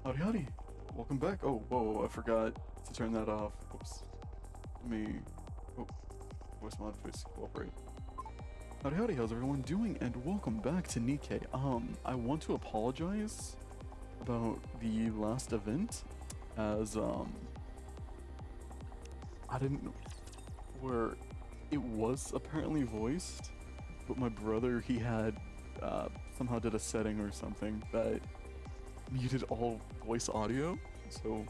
Howdy, howdy. Welcome back. Oh, whoa, I forgot to turn that off. Oops. Let me. Oh, voice mod, face cooperate. Howdy, howdy. How's everyone doing? And welcome back to Nikke. I want to apologize about the last event, as I didn't know where it was apparently voiced, but my brother somehow did a setting or something that muted all voice audio, so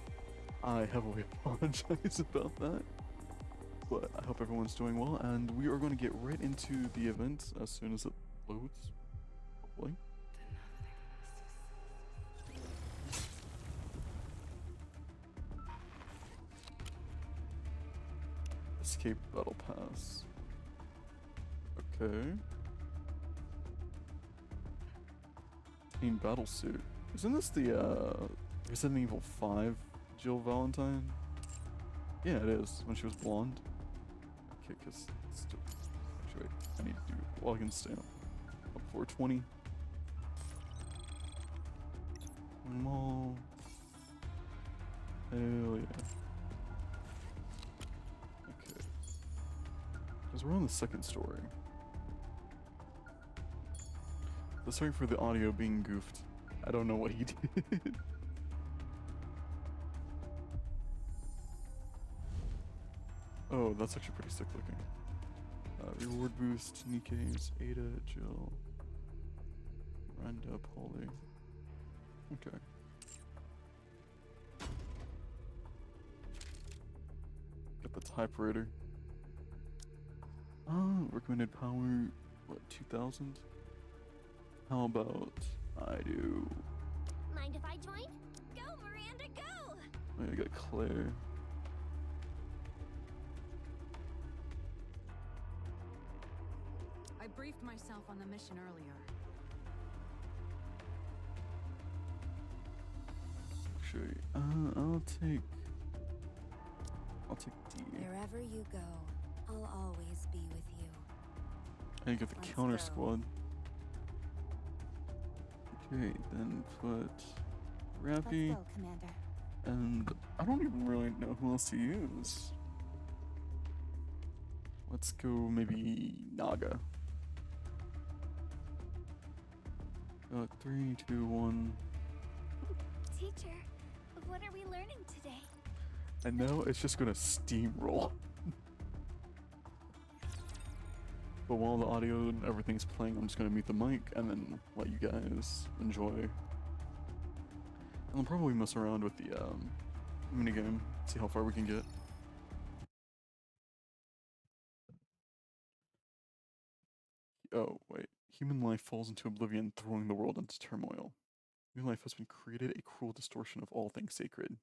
I heavily apologize about that. But I hope everyone's doing well, and we are going to get right into the event as soon as it loads, hopefully. Escape Battle Pass. Okay. Team Battle Suit. Isn't this the Resident Evil 5 Jill Valentine? Yeah, it is, when she was blonde. Okay, because actually, wait, I need to do login stamp. Up 420. Mall. Hell yeah. Okay. Because we're on the second story. Sorry for the audio being goofed. I don't know what he did. Oh, that's actually pretty sick looking. Reward boost, Nikke's, Ada, Jill, Miranda, Polly. Okay. Get the typewriter. Recommended power, what, 2000? How about I do... Mind if I join? Go, Miranda, go! I got Claire. I briefed myself on the mission earlier. Actually, I'll take D. Wherever you go, I'll always be with you. And get the Let's counter go. squad. Okay, then put Rappy. Let's go, Commander. And I don't even really know who else to use. Let's go maybe Naga. 3, 2, 1. Teacher, what are we learning today? I know it's just gonna steamroll. But while the audio and everything's playing, I'm just gonna mute the mic and then let you guys enjoy. And I'll probably mess around with the minigame, see how far we can get. Oh, wait. Human life falls into oblivion, throwing the world into turmoil. Human life has been created a cruel distortion of all things sacred.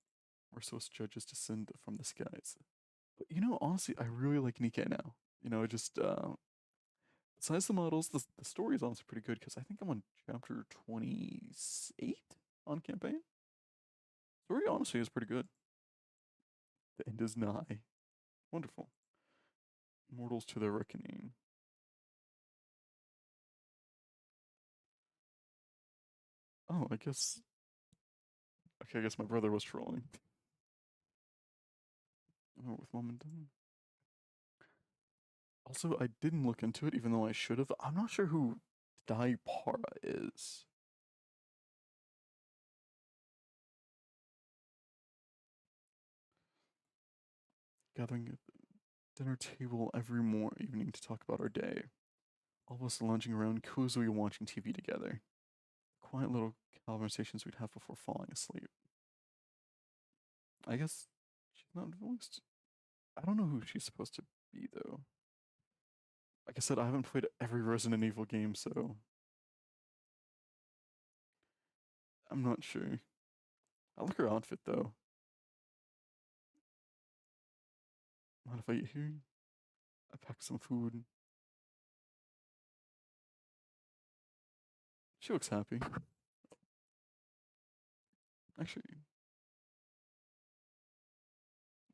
Merciless judges descend from the skies. But you know, honestly, I really like Nikke now. You know, besides the models, the story is honestly pretty good because I think I'm on chapter 28 on campaign. Story honestly is pretty good. The end is nigh. Wonderful. Mortals to their reckoning. Oh, I guess. Okay, I guess my brother was trolling. Oh, with mom and dad. Also, I didn't look into it, even though I should have. I'm not sure who Daipara is. Gathering at the dinner table every evening to talk about our day. All of us lounging around, cozily watching TV together. Quiet little conversations we'd have before falling asleep. I guess she's not voiced. I don't know who she's supposed to be, though. Like I said, I haven't played every Resident Evil game, so I'm not sure. I like her outfit, though. Mind if I eat here? I packed some food. She looks happy. Actually,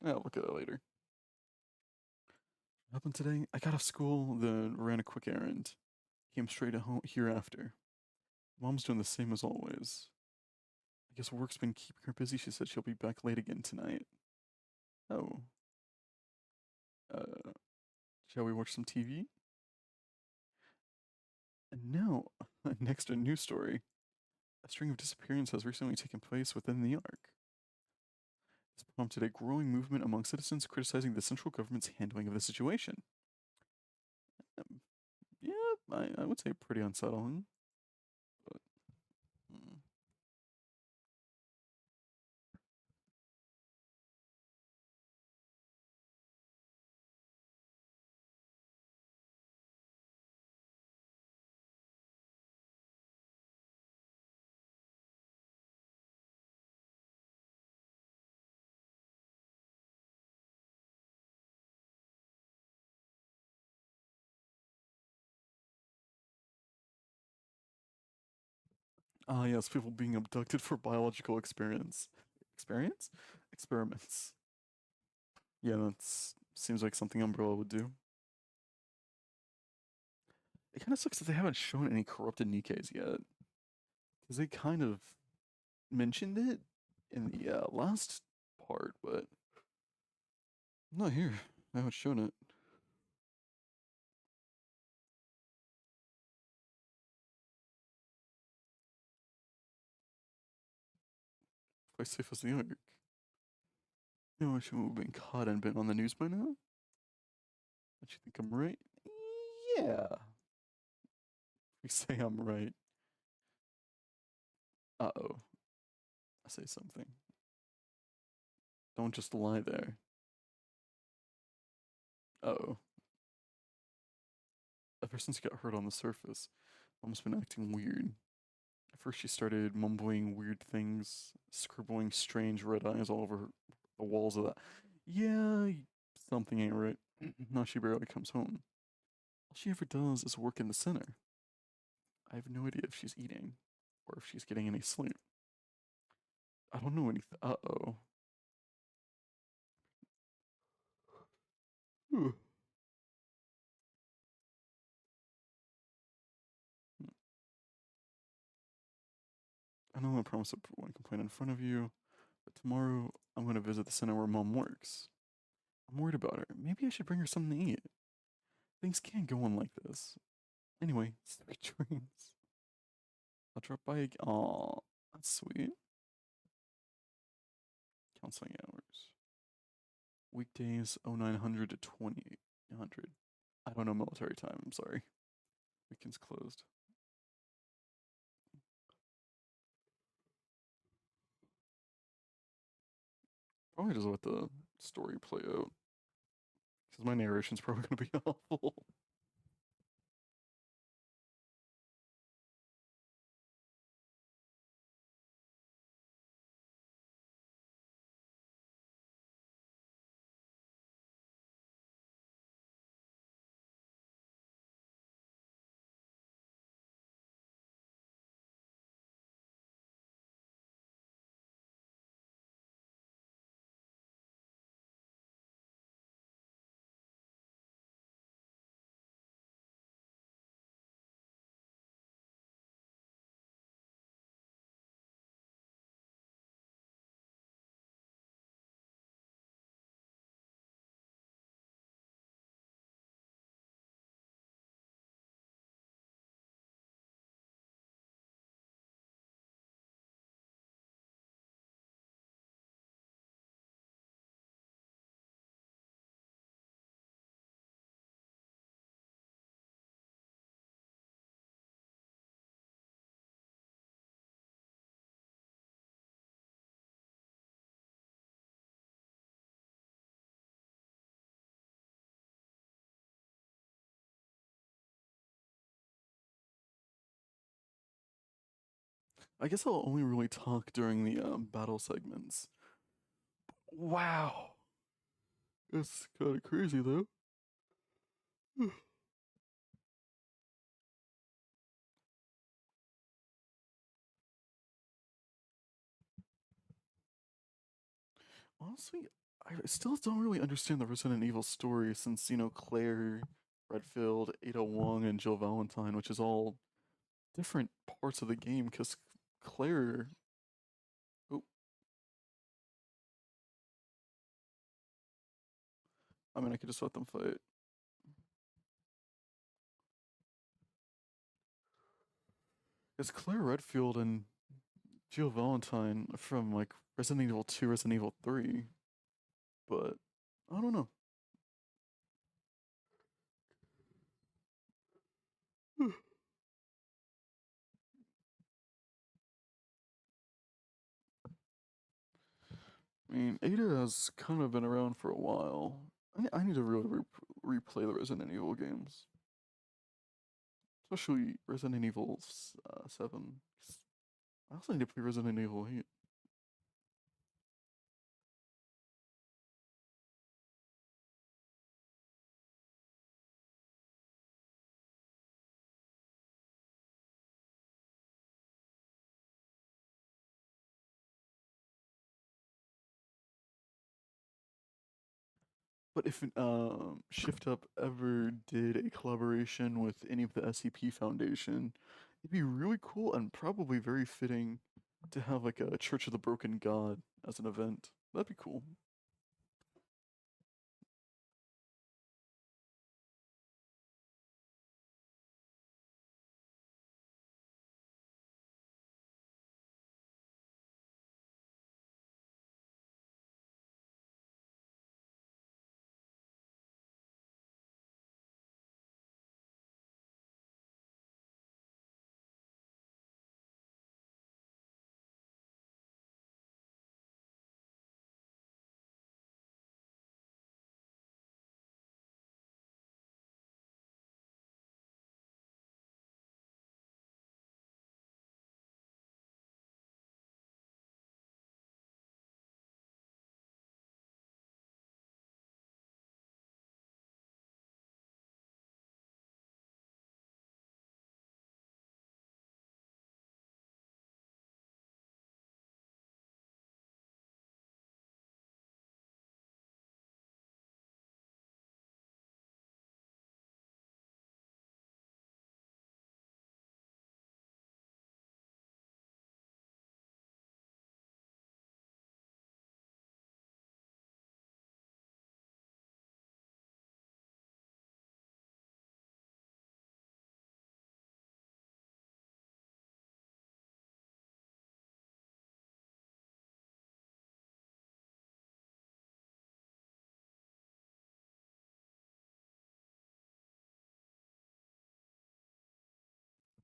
I'll look at it later. What happened today? I got off school, then ran a quick errand. Came straight home here after. Mom's doing the same as always. I guess work's been keeping her busy. She said she'll be back late again tonight. Oh. Uh, shall we watch some TV? And now, next a news story. A string of disappearances has recently taken place within the Ark. This prompted a growing movement among citizens criticizing the central government's handling of the situation. Um, yeah, I would say pretty unsettling. But, mm. Ah, yes, people being abducted for biological experience. Experience? Experiments. Yeah, that's seems like something Umbrella would do. It kind of sucks that they haven't shown any corrupted Nikkes yet, because they kind of mentioned it in the last part, but not here. I haven't shown it. Quite safe as the Ark. You know, I should have been caught and been on the news by now. Don't you think I'm right? Yeah. We say I'm right. Uh-oh. I say something. Don't just lie there. Uh-oh. Ever since he got hurt on the surface, Mom's been acting weird. At first she started mumbling weird things, scribbling strange red eyes all over the walls of that. Yeah, something ain't right. Now she barely comes home. All she ever does is work in the center. I have no idea if she's eating, or if she's getting any sleep. I don't know anything. Uh-oh. I know I promised to put one complaint in front of you, but tomorrow I'm going to visit the center where Mom works. I'm worried about her. Maybe I should bring her something to eat. Things can't go on like this. Anyway, sweet dreams. I'll drop by again. Aw, that's sweet. Counseling hours. Weekdays 0900 to 2000. I don't know military time, I'm sorry. Weekends closed. Probably just let the story play out. Because my narration's probably going to be awful. I guess I'll only really talk during the battle segments. Wow. It's kind of crazy though. Honestly, I still don't really understand the Resident Evil story since, Claire, Redfield, Ada Wong, and Jill Valentine, which is all different parts of the game, because Claire I mean, I could just let them fight. It's Claire Redfield and Jill Valentine from like Resident Evil 2, Resident Evil 3, but I don't know. I mean, Ada has kind of been around for a while. I need to really replay the Resident Evil games, especially Resident Evil 7. 'Cause I also need to play Resident Evil 8. But if Shift Up ever did a collaboration with any of the SCP Foundation, it'd be really cool and probably very fitting to have like a Church of the Broken God as an event. That'd be cool.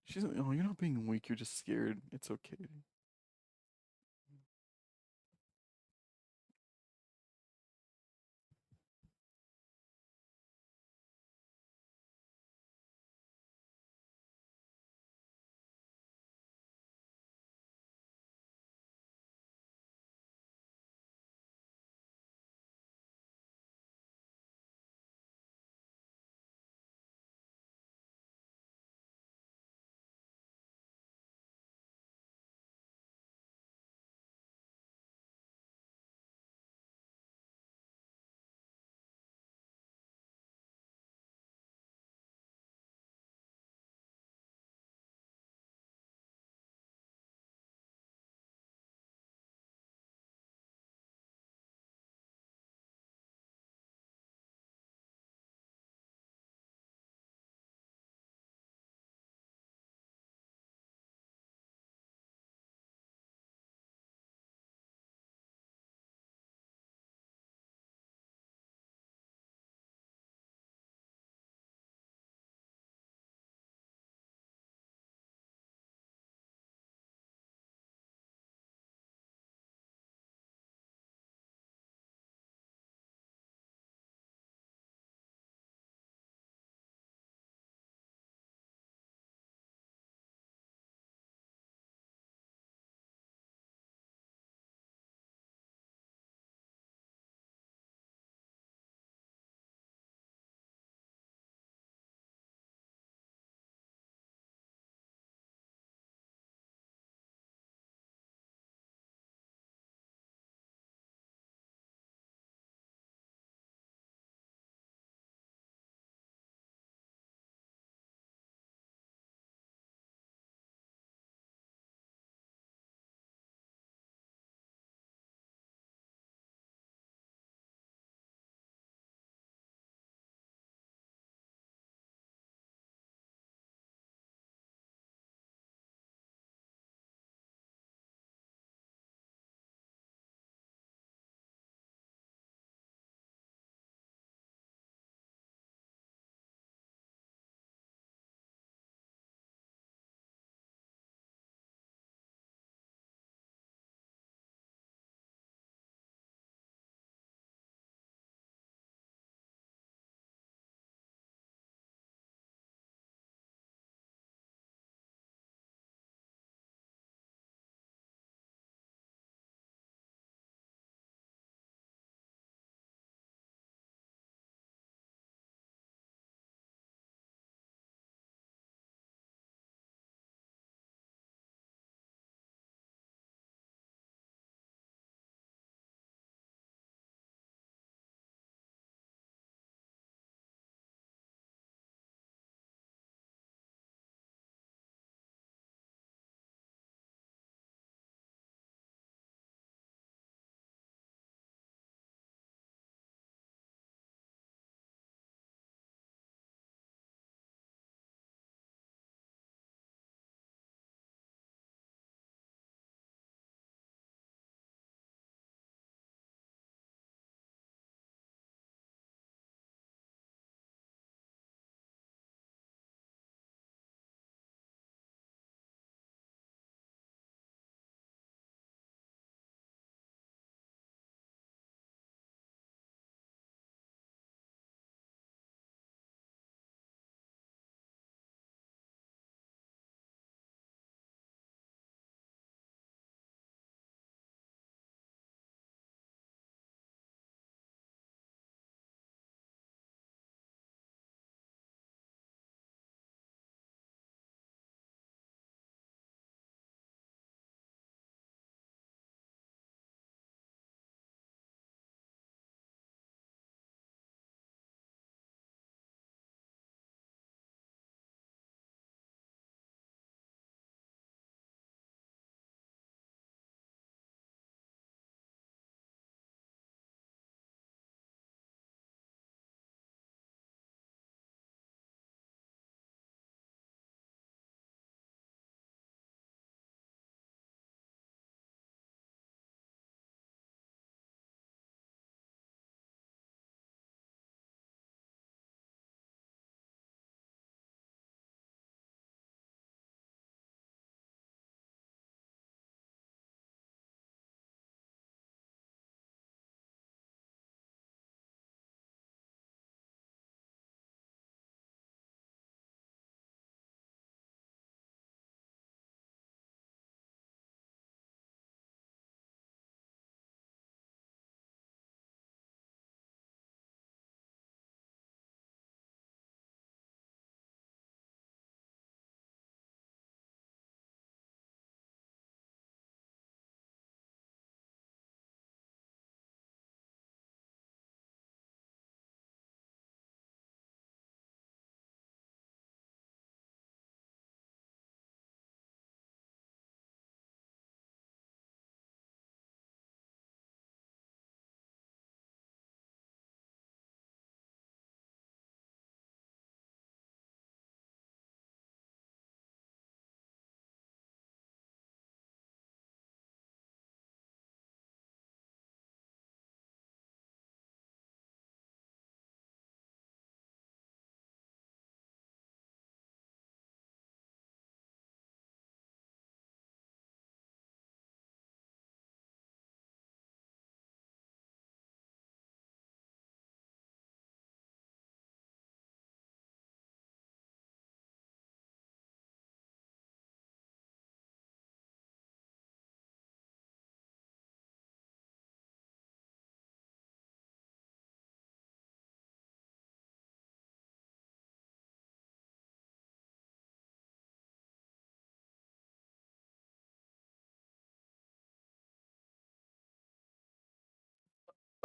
She's like, oh, you're not being weak, you're just scared. It's okay.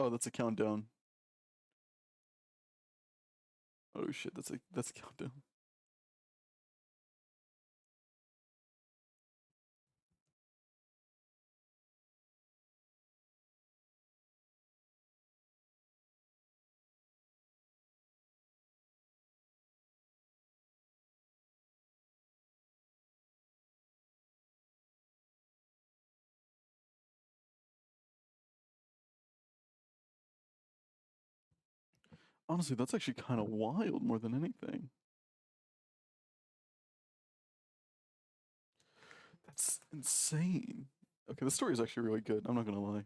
Oh, that's a countdown. Oh shit, that's a countdown. Honestly, that's actually kind of wild more than anything. That's insane. Okay, the story is actually really good. I'm not gonna lie.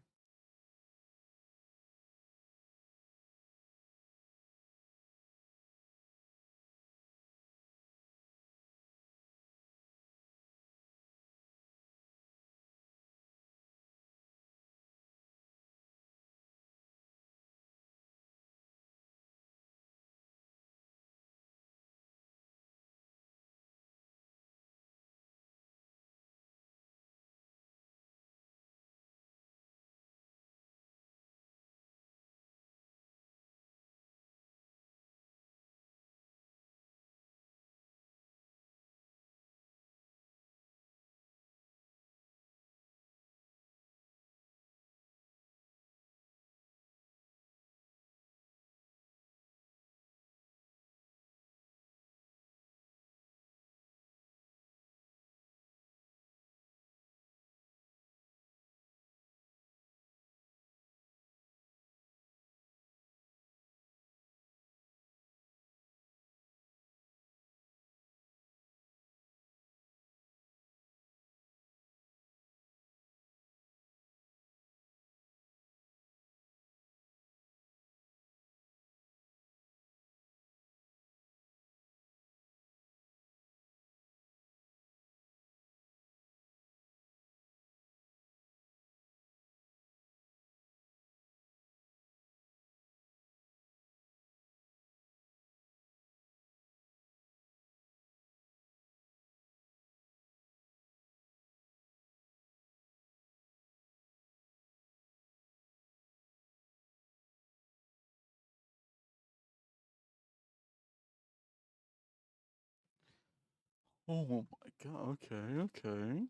Oh my god. Okay, okay.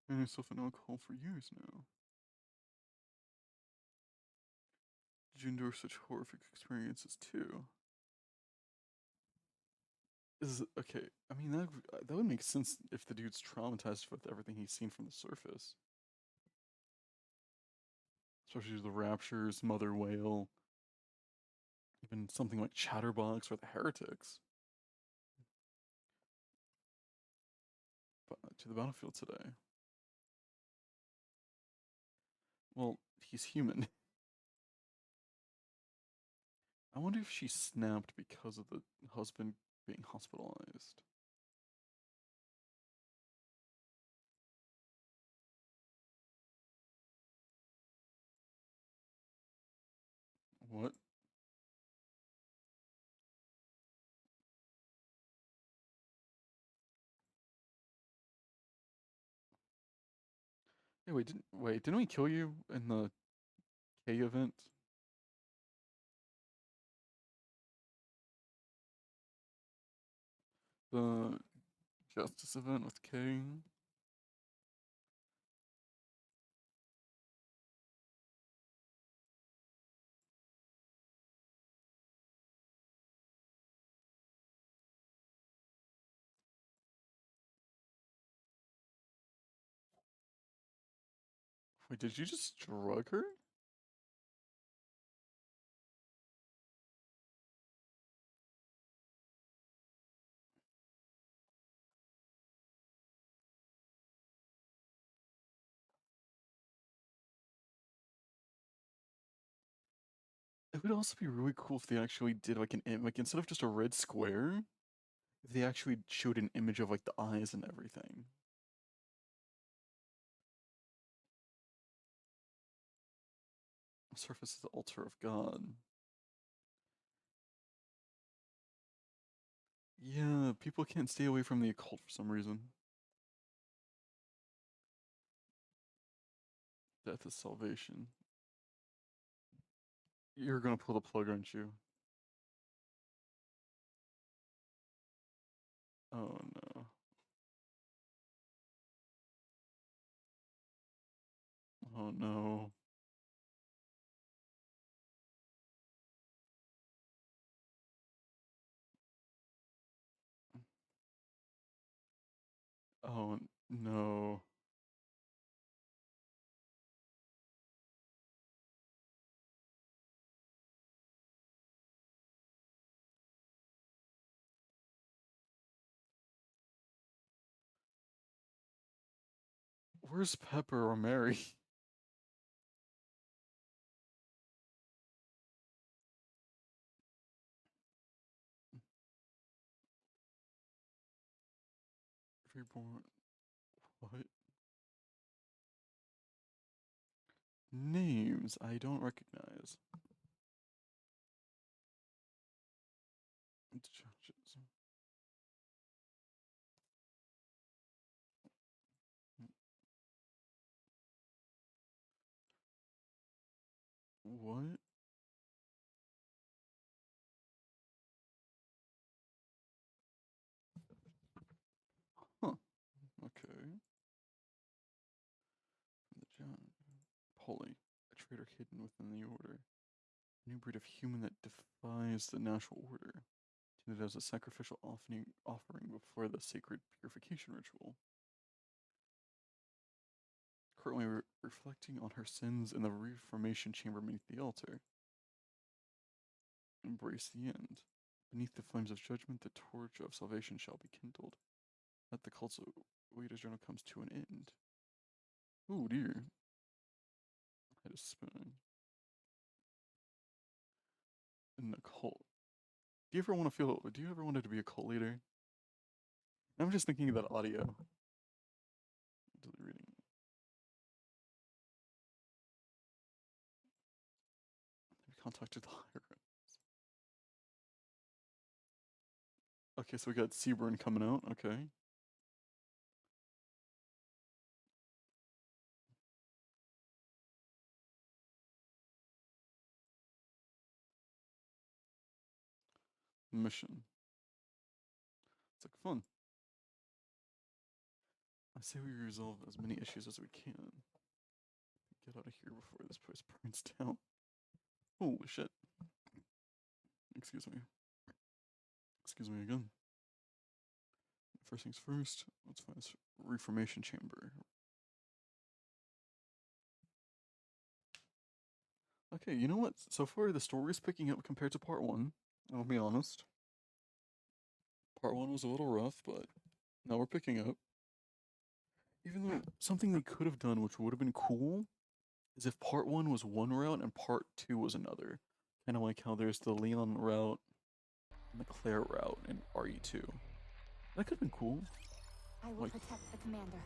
And yourself an alcohol for years now. Did you endure such horrific experiences too? Is okay. I mean that would make sense if the dude's traumatized with everything he's seen from the surface, especially the raptures, mother whale, even something like Chatterbox or the heretics. But to the battlefield today. Well, he's human. I wonder if she snapped because of the husband being hospitalized. What? Hey, didn't we kill you in the K event? The Justice event with K? Wait, did you just drug her? It would also be really cool if they actually did like like instead of just a red square, if they actually showed an image of like the eyes and everything. Surface is the altar of God. Yeah, people can't stay away from the occult for some reason. Death is salvation. You're gonna pull the plug, aren't you? Oh no. Oh no. Oh no. Where's Pepper or Mary? Reborn. What? Names I don't recognize. Judges. What? Huh. Okay. The Polly, a traitor hidden within the order. A new breed of human that defies the natural order. Intended as a sacrificial offering before the sacred purification ritual. Currently reflecting on her sins in the reformation chamber beneath the altar. Embrace the end. Beneath the flames of judgment, the torch of salvation shall be kindled. Let the cult's leader's journal comes to an end. Oh dear. I had a spin. In the cult. Do you ever want to feel? Do you ever wanted to be a cult leader? I'm just thinking of that audio. Reading. Have you contacted the higher? Okay, so we got Seaburn coming out. Okay. Mission. It's like fun. I say we resolve as many issues as we can. Get out of here before this place burns down. Holy shit. Excuse me. Excuse me again. First things first, let's find this reformation chamber. Okay, you know what? So far, the story's picking up compared to part one. I'll be honest. Part one was a little rough, but now we're picking up. Even though something they could have done, which would have been cool, is if part one was one route and part two was another. Kind of like how there's the Leon route and the Claire route in RE2. That could have been cool. I will protect the commander.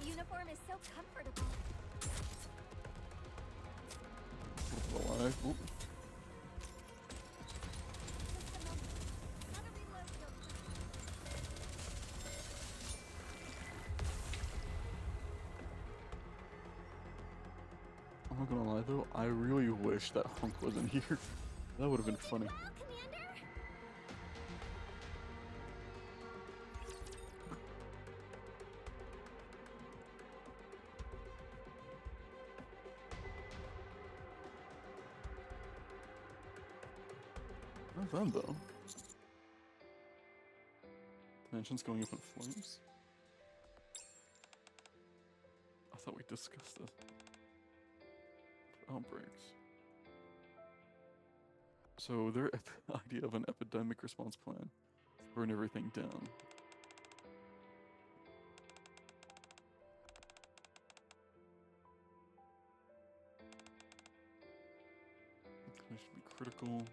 This uniform is so comfortable. Alive. Oop. I'm not gonna lie though, I really wish that Hunk wasn't here. That would have been funny. Not them though. The mansion's going up in flames. I thought we discussed this. Outbreaks. So their idea of an epidemic response plan. Burn everything down. It should be critical.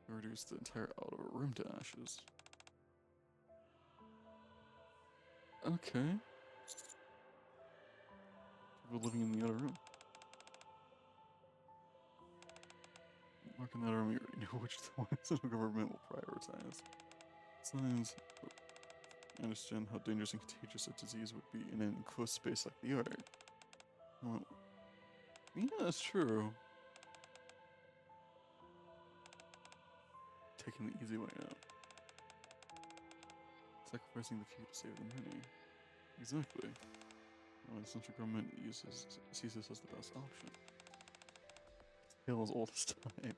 Reduce the entire outer room to ashes. Okay. People living in the other room. Mark in that room, you already know which ones the government will prioritize. Signs. I understand how dangerous and contagious a disease would be in an enclosed space like the Ark. Well, yeah, that's true. Taking the easy way out. Sacrificing the few to save the many. Exactly. Well, the central government sees this as the best option. Tale as old as time.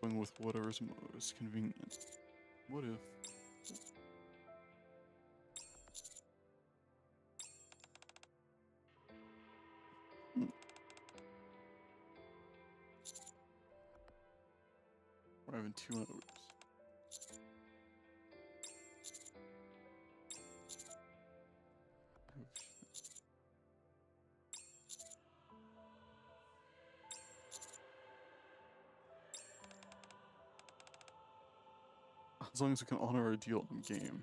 Going with whatever's most convenient. What if... Hmm. Arrive in 2 hours. Oh, shit. As long as we can honor our deal in game.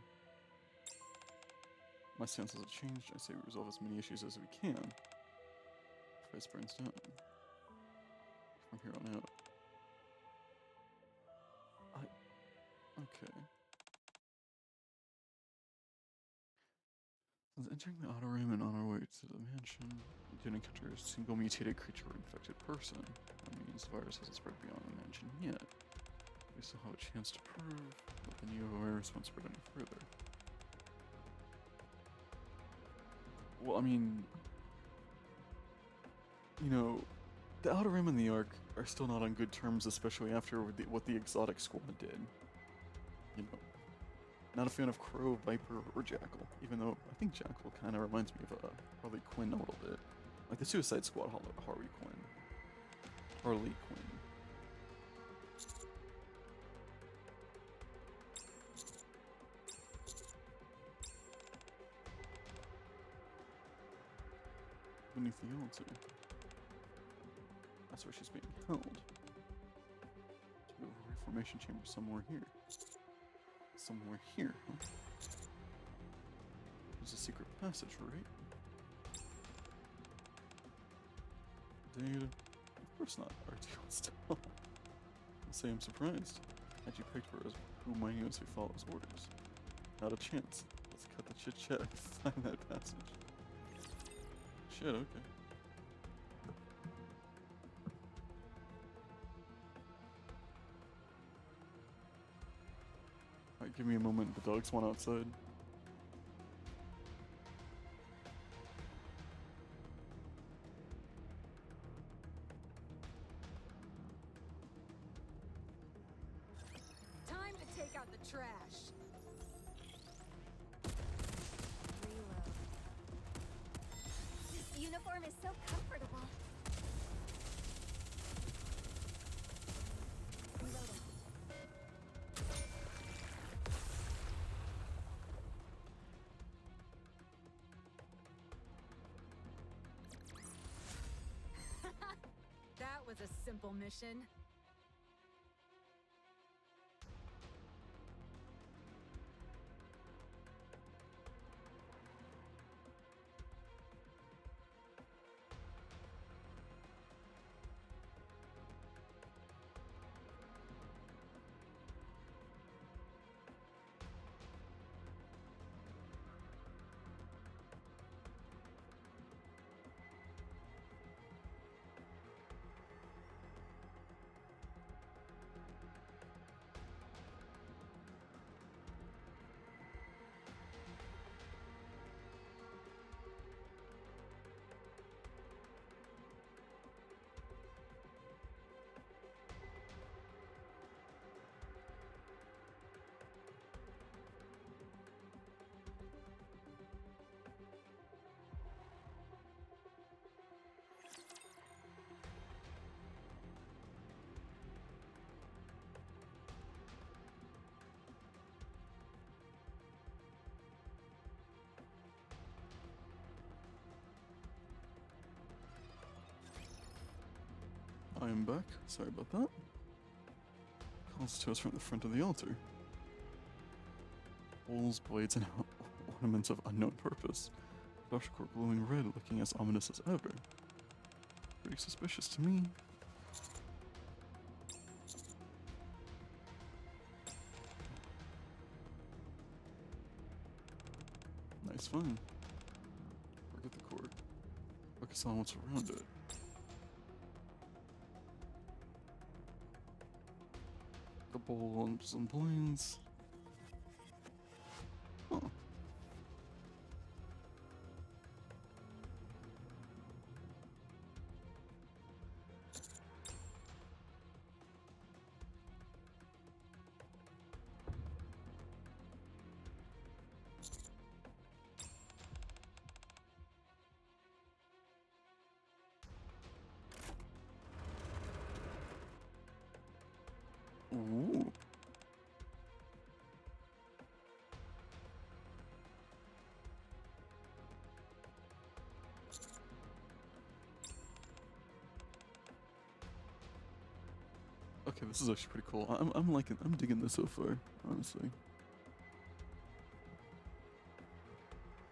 My stance hasn't changed. I say we resolve as many issues as we can. Price burns down. From here on out. Okay. Since entering the auto room and on our way to the mansion, we didn't encounter a single mutated creature or infected person. That means the virus hasn't spread beyond the mansion yet. We still have a chance to prove that the new virus won't spread any further. Well, I mean, you know, the Outer Rim and the Ark are still not on good terms, especially after what the Exotic Squad did. You know, not a fan of Crow, Viper, or Jackal, even though I think Jackal kind of reminds me of Harley Quinn a little bit. Like the Suicide Squad Harley Quinn. Harley Quinn. Beneath the altar. That's where she's being held. To a reformation chamber somewhere here. Somewhere here, huh? There's a secret passage, right? Data? Of course not. RTO still. I'll say I'm surprised. Had you picked her as who minuously follows orders? Not a chance. Let's cut the chit chat and find that passage. Shit, okay. Alright, give me a moment. The dogs want outside. Time to take out the trash. Reload. This uniform is so comfortable. Reloading. That was a simple mission. I am back. Sorry about that. Calls to us from the front of the altar. Holes, blades, and ornaments of unknown purpose. Flash core glowing red, looking as ominous as ever. Pretty suspicious to me. It's fine. Forget the cord. Focus on what's around it. The bowl and some planes. Huh. Ooh. Okay, this is actually pretty cool. I'm digging this so far, honestly.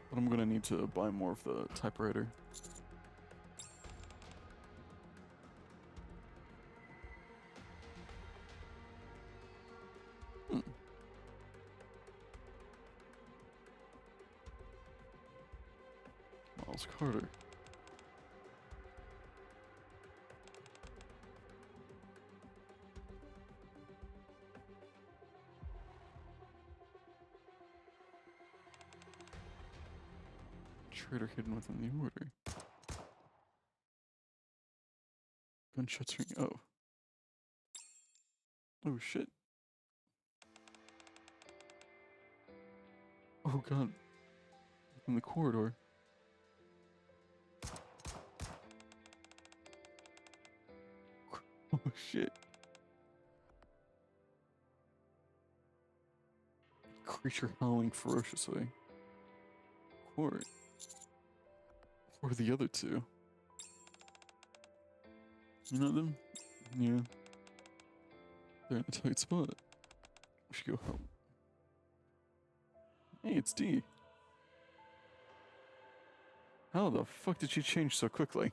But I'm gonna need to buy more of the typewriter. Hmm. Miles Carter. Traitor hidden within the order. Gunshots ring. Oh. Oh shit. Oh god. In the corridor. Oh shit. Creature howling ferociously. Court. Or the other two. You know them? Yeah. They're in a tight spot. We should go help. Hey, it's D. How the fuck did she change so quickly?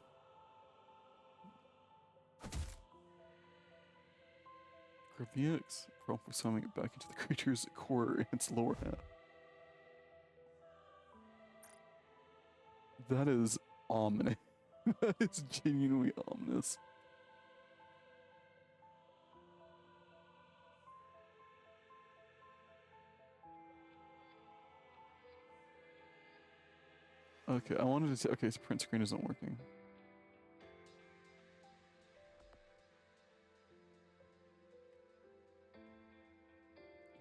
Grab the X, promptly slamming it back into the creature's core in its lower half. That is ominous. That is genuinely ominous. Okay, I wanted to say, okay, so print screen isn't working.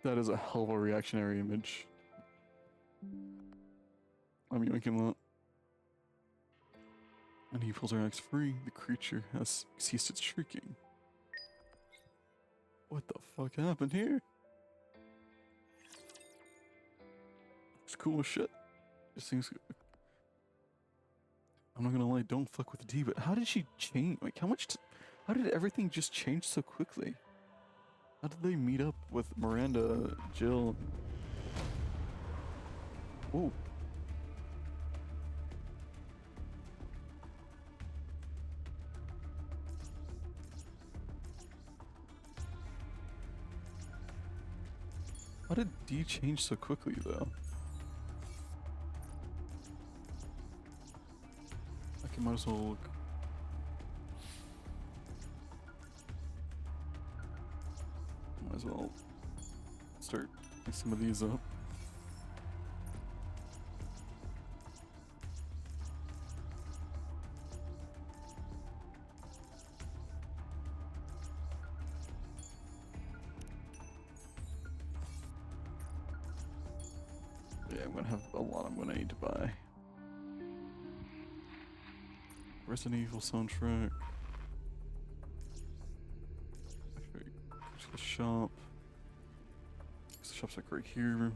That is a hell of a reactionary image. I'm yanking that. And he pulls her axe free. The creature has ceased its shrieking. What the fuck happened here? It's cool as shit. This thing's... I'm not gonna lie, don't fuck with the D, but how did she change? Like, how did everything just change so quickly? How did they meet up with Miranda, Jill? Ooh. How did D change so quickly, though? I might as well look. Might as well start picking some of these up. Yeah, I'm gonna have a lot I'm gonna need to buy. Resident Evil soundtrack. Okay, go to the shop. The shop's like right here.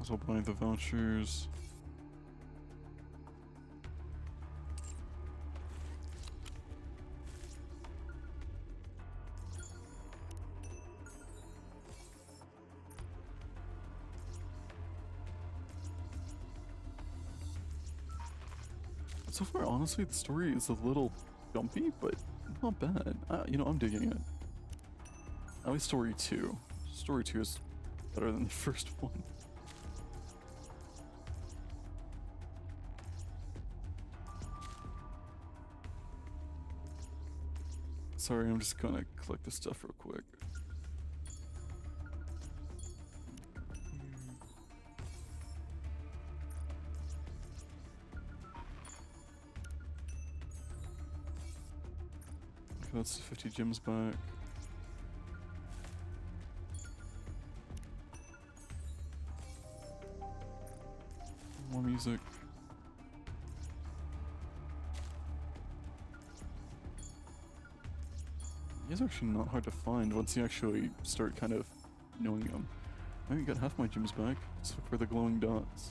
Also buying the vouchers. So far, honestly, the story is a little jumpy, but not bad. You know, I'm digging it. At least story 2. Story 2 is better than the first one. Sorry, I'm just gonna collect this stuff real quick. Okay, that's 50 gems back. More music. These are actually not hard to find once you actually start kind of knowing them. I got half my gems back. Let's look for the glowing dots.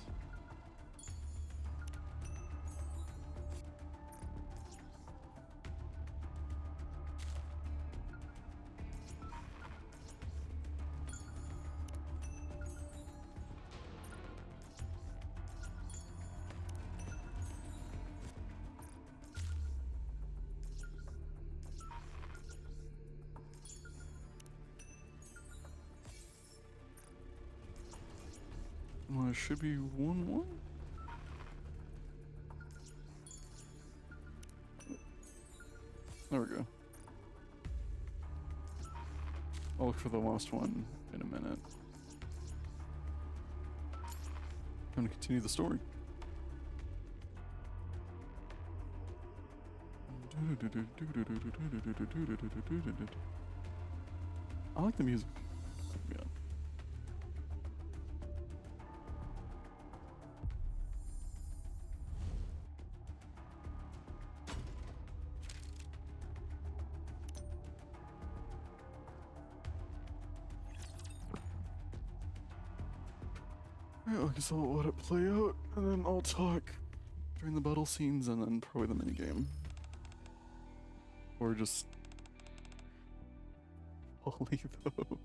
Well, there should be one more. There we go. I'll look for the last one in a minute. I'm gonna continue the story. I like the music. Yeah. Alright, I guess I'll let it play out, and then I'll talk during the battle scenes, and then probably the minigame. Or just... Holy though.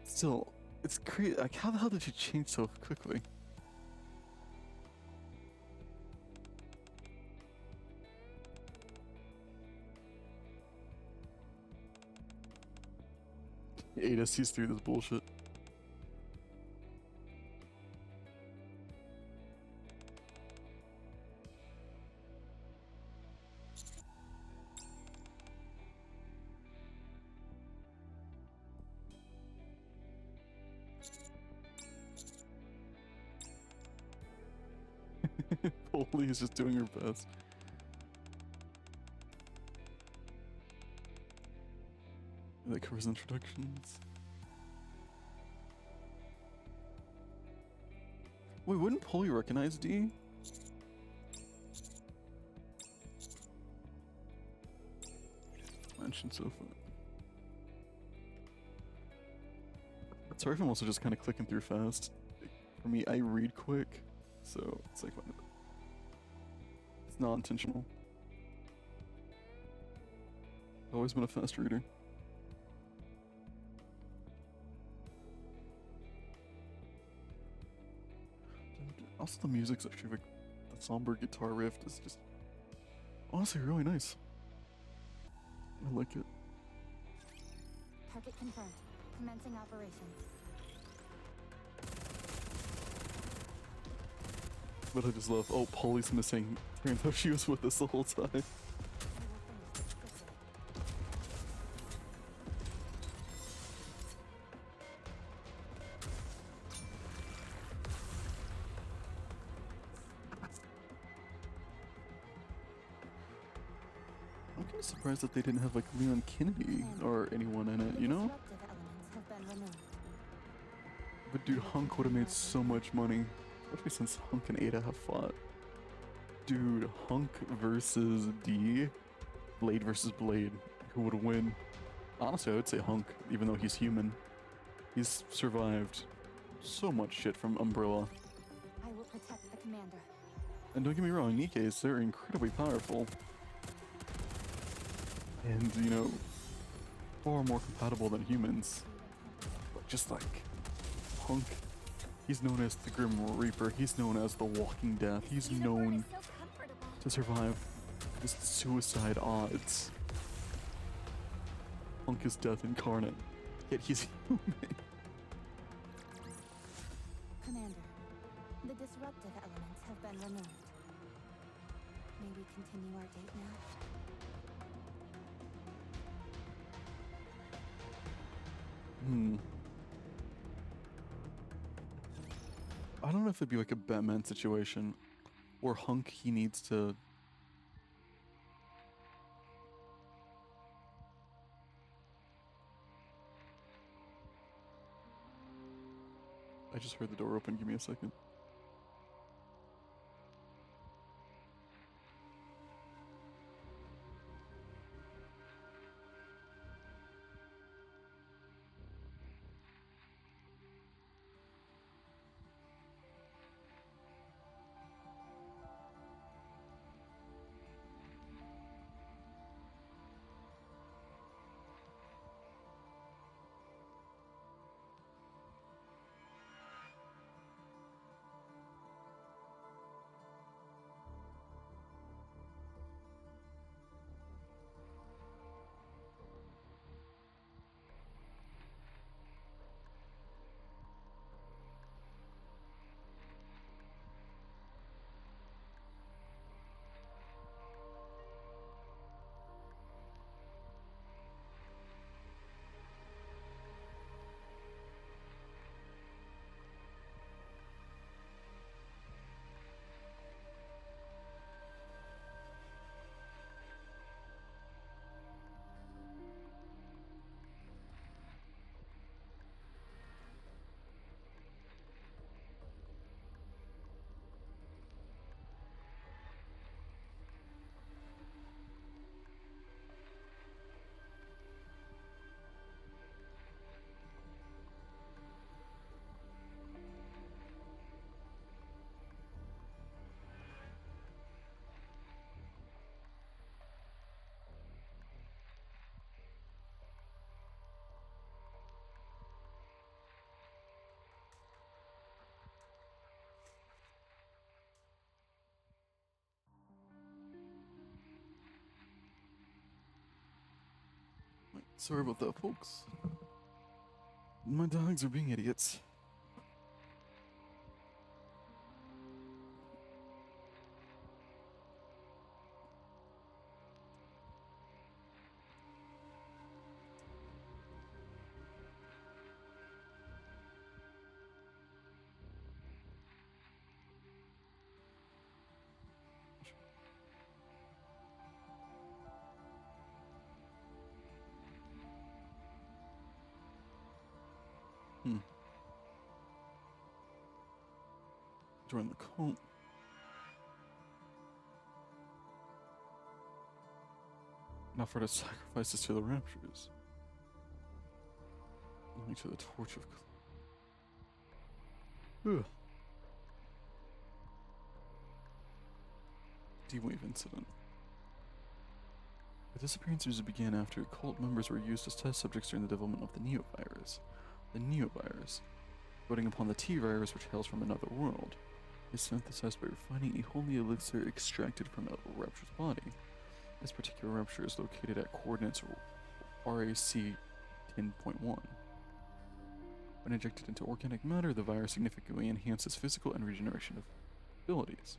Still, it's crazy. Like, how the hell did you change so quickly? Ada sees through this bullshit. Polly is just doing her best. That covers introductions. Wait, wouldn't Polly recognize D? Mentioned so far. Sorry if I'm also just kind of clicking through fast. For me, I read quick, so it's like it's not intentional. I've always been a fast reader. Also, the music's actually like the somber guitar riff is just honestly really nice. I like it. Target confirmed. Commencing operations. But I just love, oh, Polly's missing. Turns out she was with us the whole time. I will finish this quickly. I'm kind of surprised that they didn't have like Leon Kennedy or anyone in it, you know? Disruptive elements have been removed. But dude, Hunk would have made so much money. Especially since Hunk and Ada have fought. Dude, Hunk versus D. Blade versus Blade. Who would win? Honestly, I would say Hunk, even though he's human. He's survived so much shit from Umbrella. I will protect the commander. And don't get me wrong, Nikke's, they're incredibly powerful. And, you know, far more compatible than humans. But just like Hunk, he's known as the Grim Reaper, he's known as the Walking Death, he's known So comfortable. to survive just suicide odds. Hunk is death incarnate, yet he's human. Commander, the disruptive elements have been removed. May we continue our date now? I don't know if it'd be like a Batman situation, or Hunk, he needs to... I just heard the door open, give me a second. Sorry about that, folks. My dogs are being idiots. Hmm. Join the cult. Not for the sacrifices to the raptures. Only to the torch of. Ugh. D-Wave incident. The disappearances began after cult members were used as test subjects during the development of the Neovirus. The Neovirus, voting upon the T-Virus which hails from another world, is synthesized by refining a holy elixir extracted from a rapture's body. This particular rapture is located at coordinates RAC 10.1. When injected into organic matter, the virus significantly enhances physical and regeneration abilities.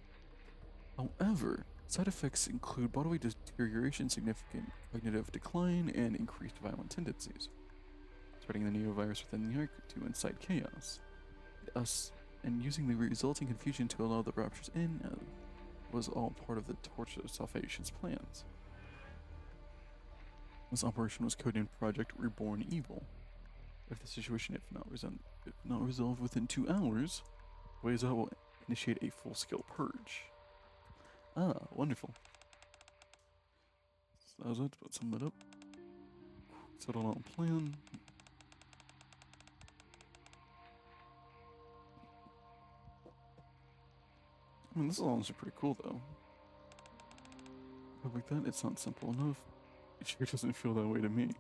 However, side effects include bodily deterioration, significant cognitive decline, and increased violent tendencies. Spreading the neovirus within the arc to incite chaos. And using the resulting confusion to allow the raptures in was all part of the Torch of Salvation's plans. This operation was codenamed Project Reborn Evil. If the situation if not resolved within 2 hours, Weza will initiate a full-scale purge. Ah, wonderful. So that was it, but sum it up. Settle on a plan. I mean, this is honestly pretty cool, though. But like that, it's not simple enough. It sure doesn't feel that way to me.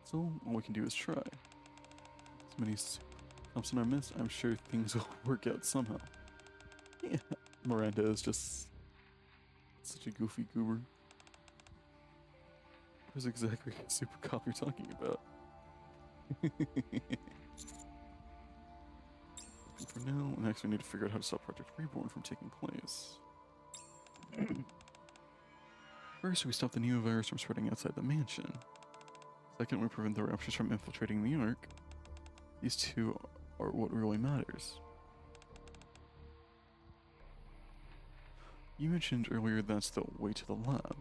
So, all we can do is try. As many bumps in our midst, I'm sure things will work out somehow. Yeah, Miranda is just such a goofy goober. Who's exactly a supercop you're talking about? For now, next we need to figure out how to stop Project Reborn from taking place. First, we stop the neovirus from spreading outside the mansion. Second, we prevent the raptures from infiltrating the Ark. These two are what really matters. You mentioned earlier that's the way to the lab.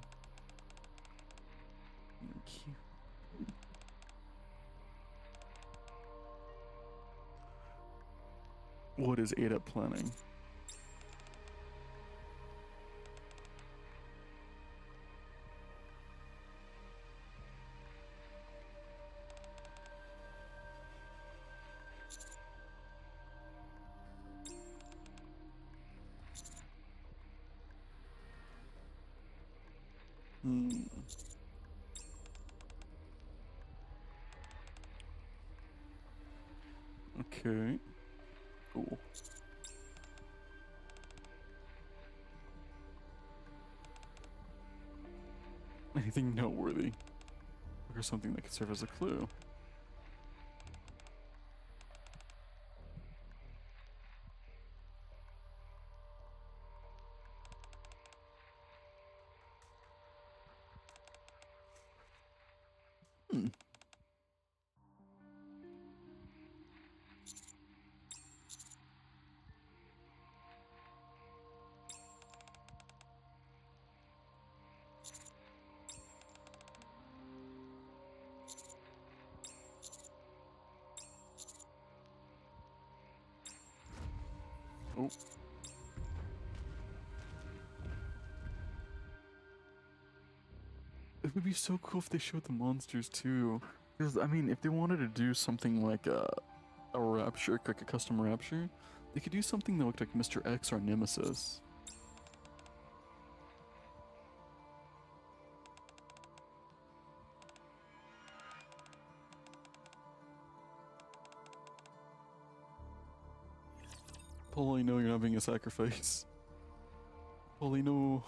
What is ADAP planning? Okay. Cool. Anything noteworthy? Or something that could serve as a clue? Hmm. Oh. It would be so cool if they showed the monsters too. Because, I mean, if they wanted to do something like a rapture, like a custom rapture, they could do something that looked like Mr. X or Nemesis. Paulie, no, you're not being a sacrifice. Paulie, no.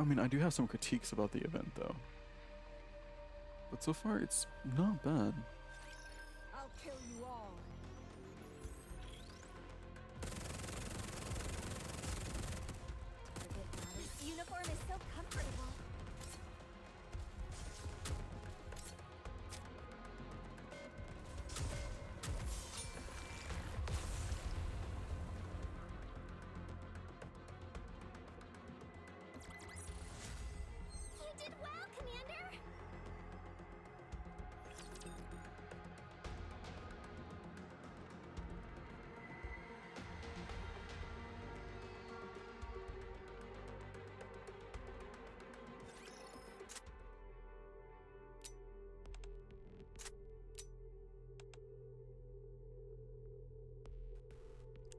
mean, I do have some critiques about the event, though. But so far, it's not bad. I'll kill you all. Target matters. Uniform is so comfortable. You did well, Commander!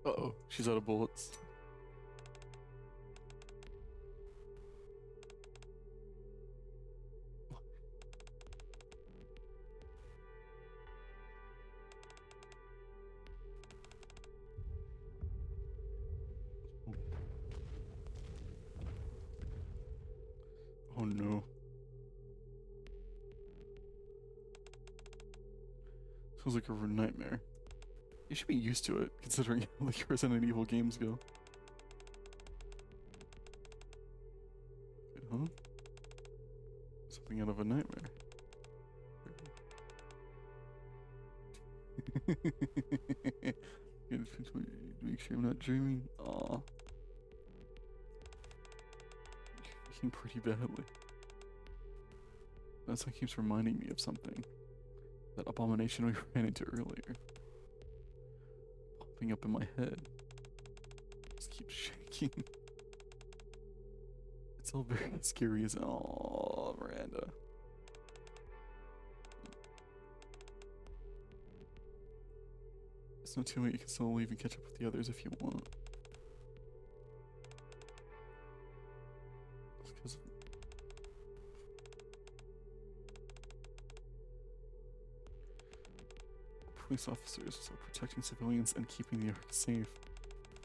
Uh-oh, she's out of bullets. Oh no. Sounds like a nightmare. You should be used to it, considering how the Resident Evil games go. Wait, huh? Something out of a nightmare. Make sure I'm not dreaming. Aw. You're pretty badly. That song keeps reminding me of something. That abomination we ran into earlier. Popping up in my head. Just keeps shaking. It's all very scary as oh, Miranda. It's not too late, you can still leave and catch up with the others if you want. It's 'cause of police officers are protecting civilians and keeping the Ark safe.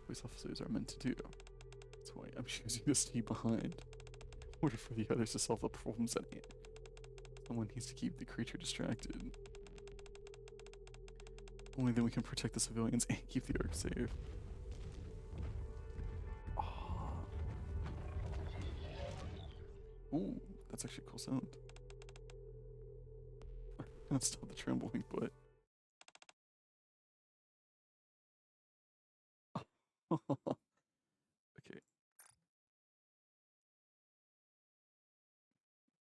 Police officers are meant to do. That's why I'm choosing to stay behind. In order for the others to solve the problems at hand. Someone needs to keep the creature distracted. Only then we can protect the civilians and keep the Ark safe. Oh. Ooh, that's actually a cool sound. Let's stop the trembling, but okay.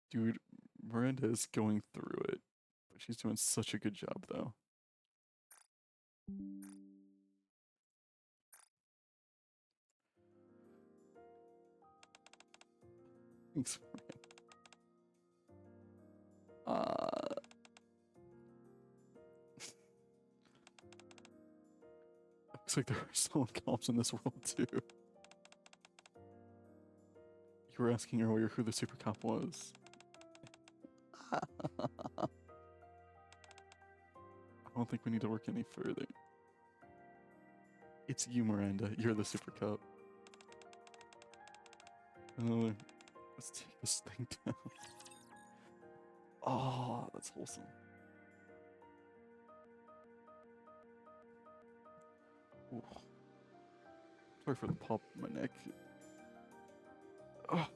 Dude, Miranda is going through it, but she's doing such a good job, though. Thanks, Miranda. Looks like there are stolen cops in this world, too. You were asking earlier who the supercop was. I don't think we need to work any further. It's you, Miranda. You're the supercop. Let's take this thing down. Oh, that's wholesome. Ooh. Sorry for the pop in my neck. Oh.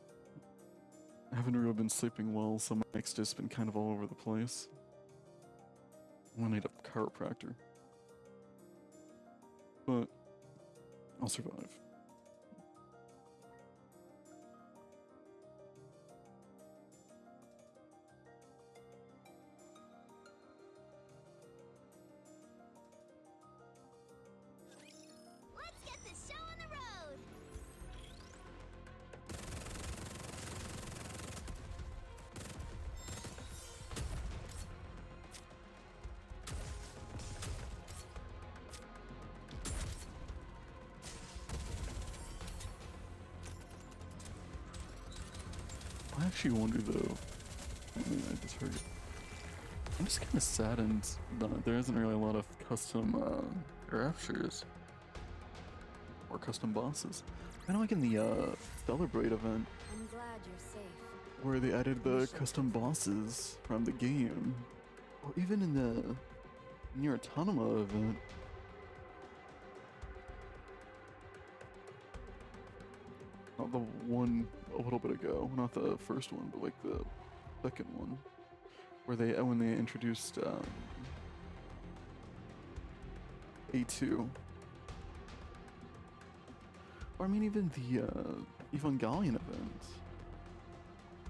I haven't really been sleeping well, so my neck's just been kind of all over the place. I'm gonna need a chiropractor. But I'll survive. Let's get this show on the road! I actually wonder though. I just heard it. I'm just kind of saddened that there isn't really a lot of custom raptures or custom bosses. Kind of like in the Celebrate event. I'm glad you're safe. where they added the Mission custom complete. bosses from the game, or even in the Near Autonoma event. Not the one a little bit ago, not the first one, but like the second one, where they when they introduced A2, or I mean even the Evangelion event.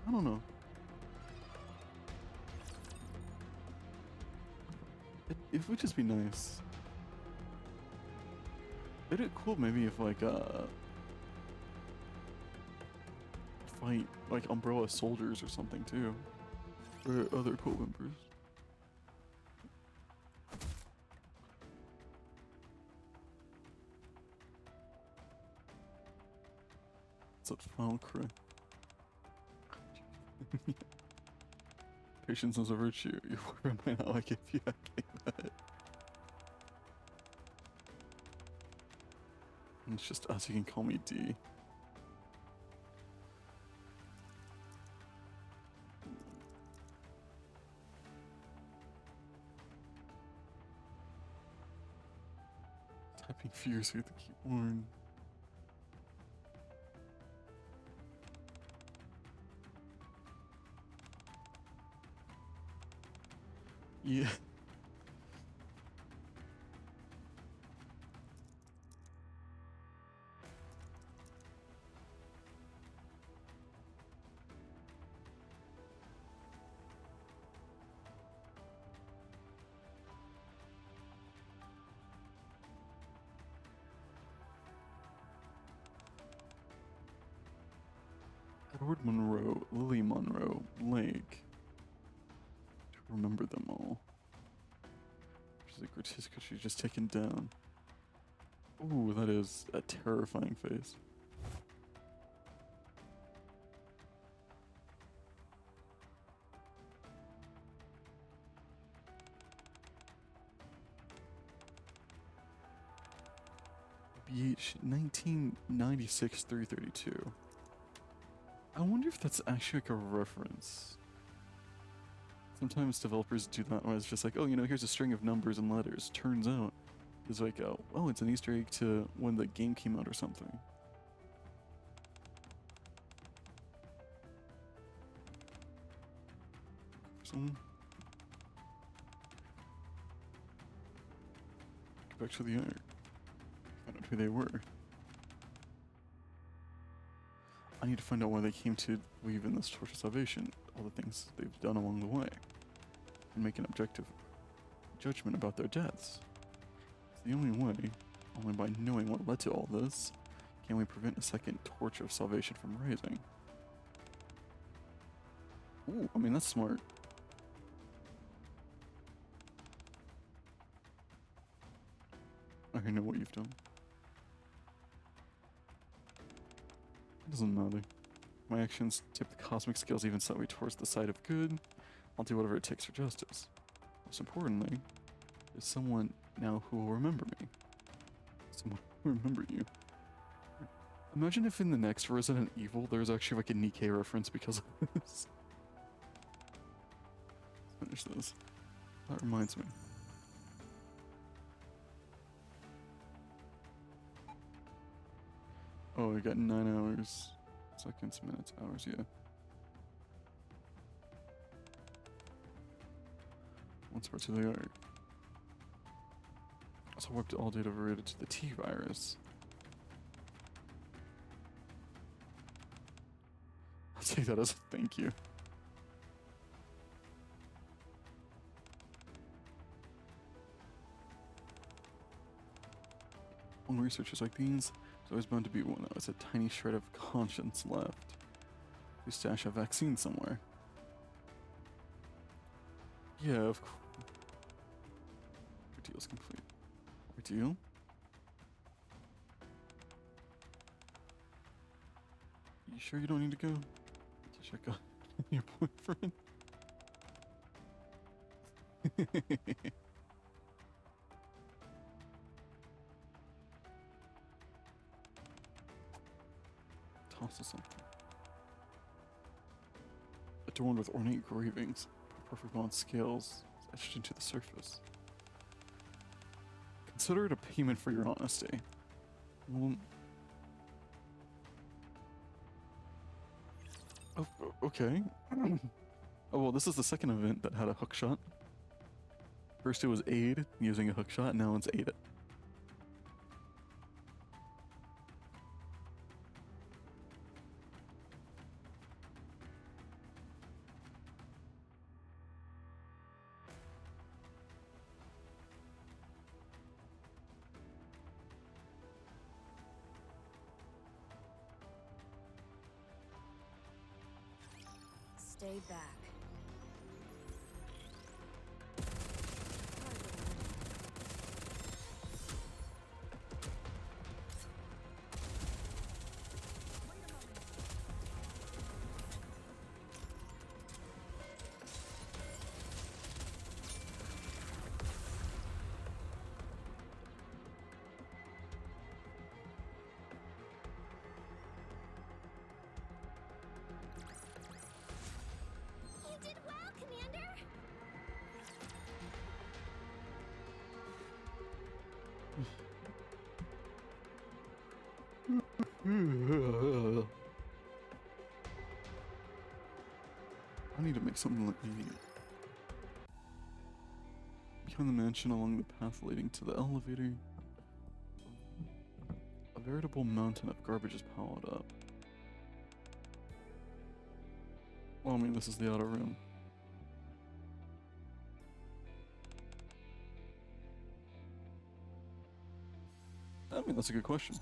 I don't know. It would just be nice. It'd be cool maybe if like fight like Umbrella soldiers or something too, or other cool members. Such final cry. Patience is a virtue. Your boyfriend might not like it if you act like that. And it's just us. You can call me D. Typing fiercely with the keyboard. Yeah. Edward Monroe, Lily Monroe, Blake. To remember them all. She's a grotesque because she's just taken down. Ooh, that is a terrifying face. BH 1996 332. I wonder if that's actually like a reference. Sometimes developers do that where it's just like, oh, you know, here's a string of numbers and letters. Turns out it's like, oh, it's an Easter egg to when the game came out or something. Someone. Get back to the art. Find out who they were. I need to find out why they came to believe in this torch of salvation, all the things they've done along the way, and make an objective judgment about their deaths. It's the only way, only by knowing what led to all this, can we prevent a second torch of salvation from rising. Ooh, I mean, that's smart. I know what you've done. It doesn't matter. My actions tip the cosmic scales even slightly towards the side of good. I'll do whatever it takes for justice. Most importantly, there's someone now who will remember me. Someone who will remember you. Imagine if in the next Resident Evil there's actually like a Nikke reference because of this. Let's finish this. That reminds me. Oh, we got 9 hours. Seconds, minutes, hours, yeah. Once parts of the art. Also wiped all data related to the T virus. I'll take that as a thank you. On researchers like these, there's always bound to be one that has a tiny shred of conscience left. You stash a vaccine somewhere. Yeah, of course. Ordeal's complete. Ordeal? You sure you don't need to go? To check on your boyfriend? Toss us something. adorned with ornate engravings, perfect balanced scales etched into the surface. Consider it a payment for your honesty. Well, okay. Oh well, this is the second event that had a hook shot. First it was aid using a hook shot, now it's aid it. Stay back. You did well, Commander! I need to make something look neat. Behind the mansion along the path leading to the elevator, a veritable mountain of garbage is piled up. Well, I mean, this is the outer room. I mean, that's a good question.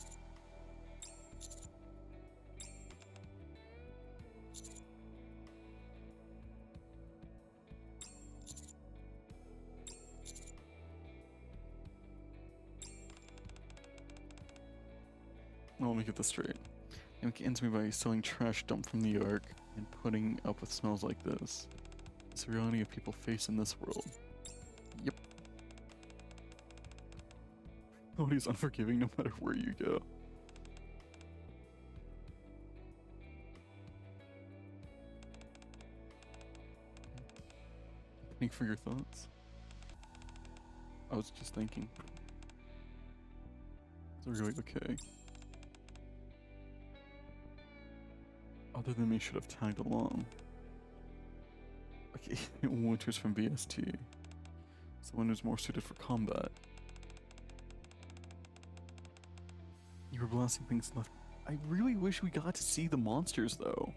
Well, let me get this straight. Nikke ends me by selling trash dumped from New York and putting up with smells like this. It's the reality of people face in this world. Yep. Nobody's unforgiving no matter where you go. Thank for your thoughts. I was just thinking. It's really okay. Other than me should have tagged along. Okay, Winters from BST. Someone who's more suited for combat. You were blasting things left. I really wish we got to see the monsters though.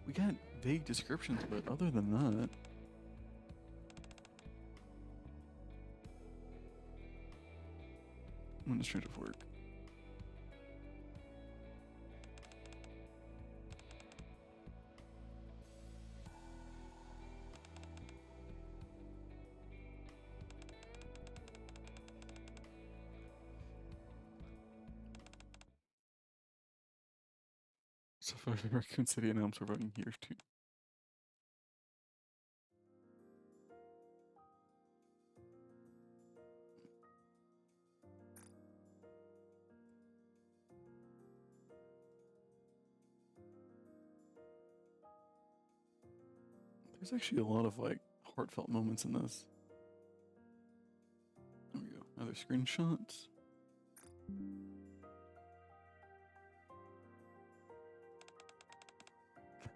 We got vague descriptions, but other than that. Administrative work. So far, Raccoon City and I'm surviving here too. There's actually a lot of like heartfelt moments in this. There we go. Another screenshot.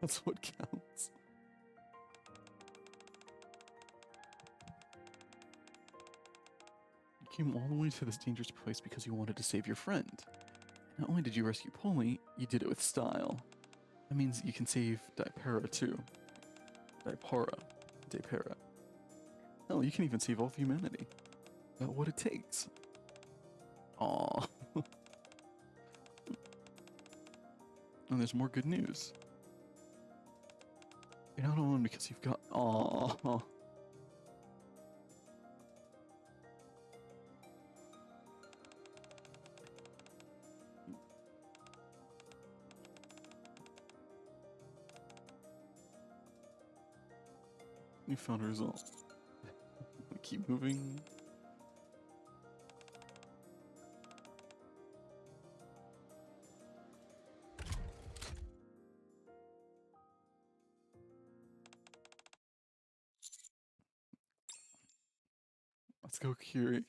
That's what counts. You came all the way to this dangerous place because you wanted to save your friend. Not only did you rescue Polly, you did it with style. That means you can save Dipera too. Dipera. Hell, you can even save all of humanity. About what it takes. Aww. And there's more good news. You're not alone because you've got. Aww. You found a result. Keep moving. Let's go, Kiri.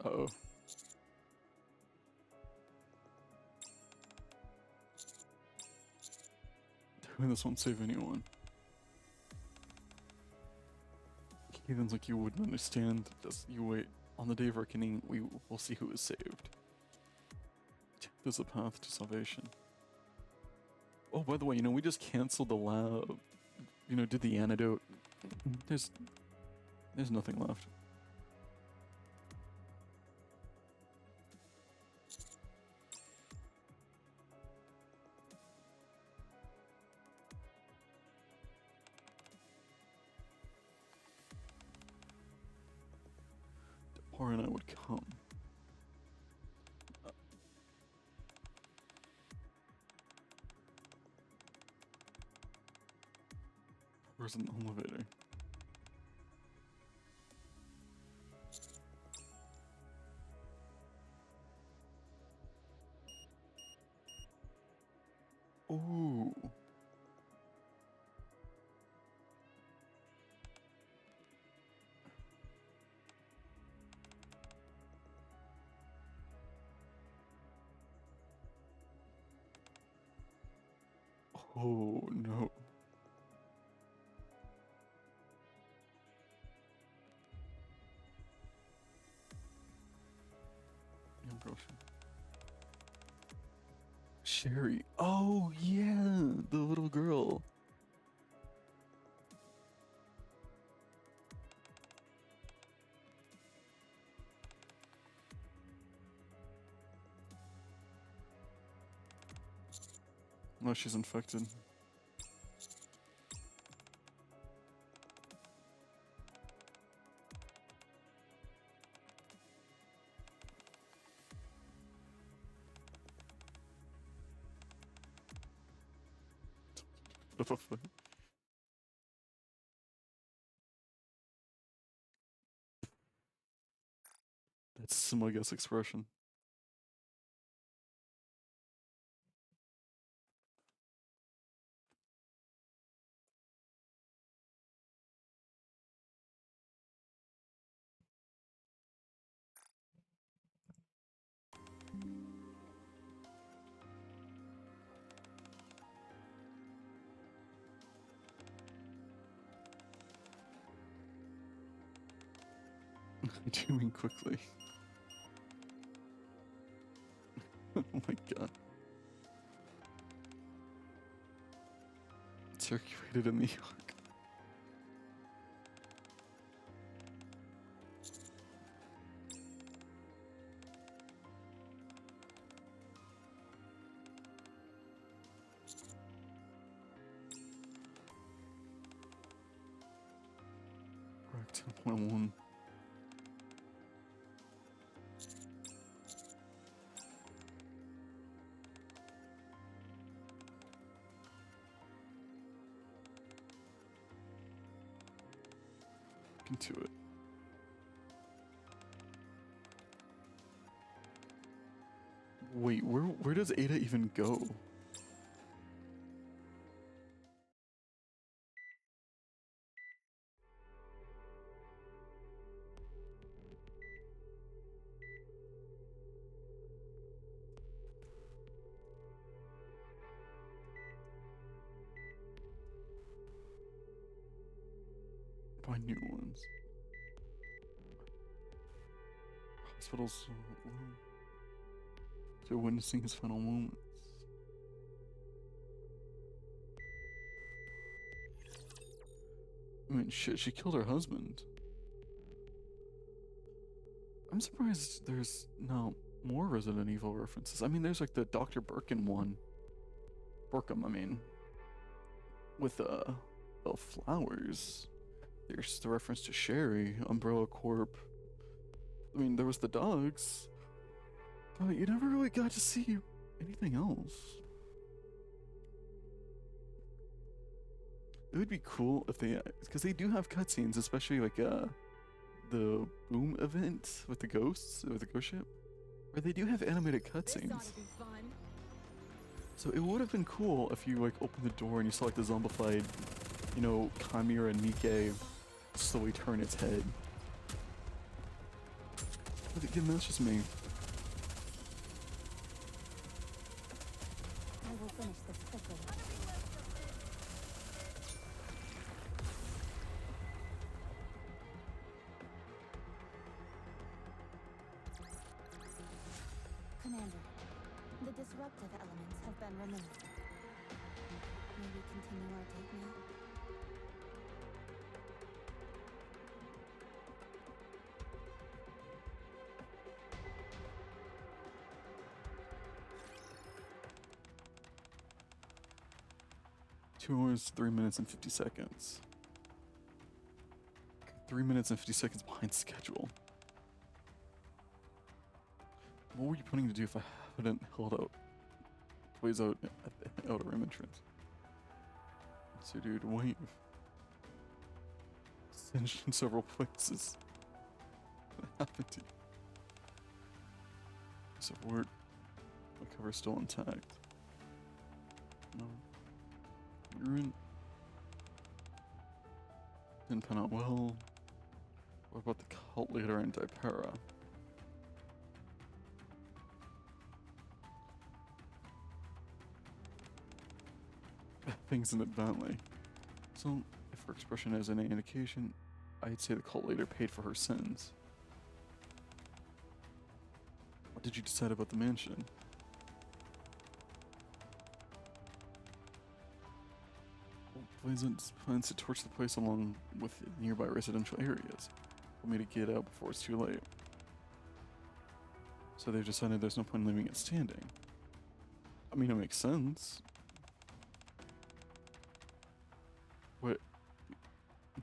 Uh-oh. Doing this won't save anyone. Heathens like you wouldn't understand. Just you wait. On the day of reckoning, we will see who is saved. There's a path to salvation. Oh, by the way, you know, we just canceled the lab. You know, did the antidote. There's nothing left. Depar and I would come. Where's an elevator? Ooh. Oh no. Yeah, bro. Sherry. Oh yeah, the little girl. Oh, she's infected. What the fuck? That's smug ass expression. I do mean quickly. Oh my god. Circulated in New York. Correct 10.1. Into it. Wait, where does Ada even go? Buy new ones. Hospitals. They're witnessing his final moments. I mean, shit, she killed her husband. I'm surprised there's no more Resident Evil references. I mean, there's like the Dr. Birkin one. Burkham, I mean. With the flowers. There's the reference to Sherry, Umbrella Corp. I mean, there was the dogs. But you never really got to see anything else? It would be cool if they, because they do have cutscenes, especially like the boom event with the ghosts, with the ghost ship, where they do have animated This ought cutscenes. to be fun. So it would have been cool if you like opened the door and you saw like the zombified, you know, Chimera Nikke slowly turn its head. But again, that's just me. I will finish this quickly. Commander, the disruptive elements have been removed. May we continue our date now? Two hours, 3 minutes, and 50 seconds. 3 minutes and 50 seconds behind schedule. What were you planning to do if I hadn't held out, plays out at the outer rim entrance? So, dude, wave. Singed in several places. What happened to you? So, word. My cover's still intact. No. You're in. Didn't pan out well. What about the cult leader in Dipera? Things in advantly. So, if her expression is any indication, I'd say the cult leader paid for her sins. What did you decide about the mansion? Pleasant plans to torch the place along with nearby residential areas. For me to get out before it's too late. So they've decided there's no point in leaving it standing. I mean, it makes sense. What?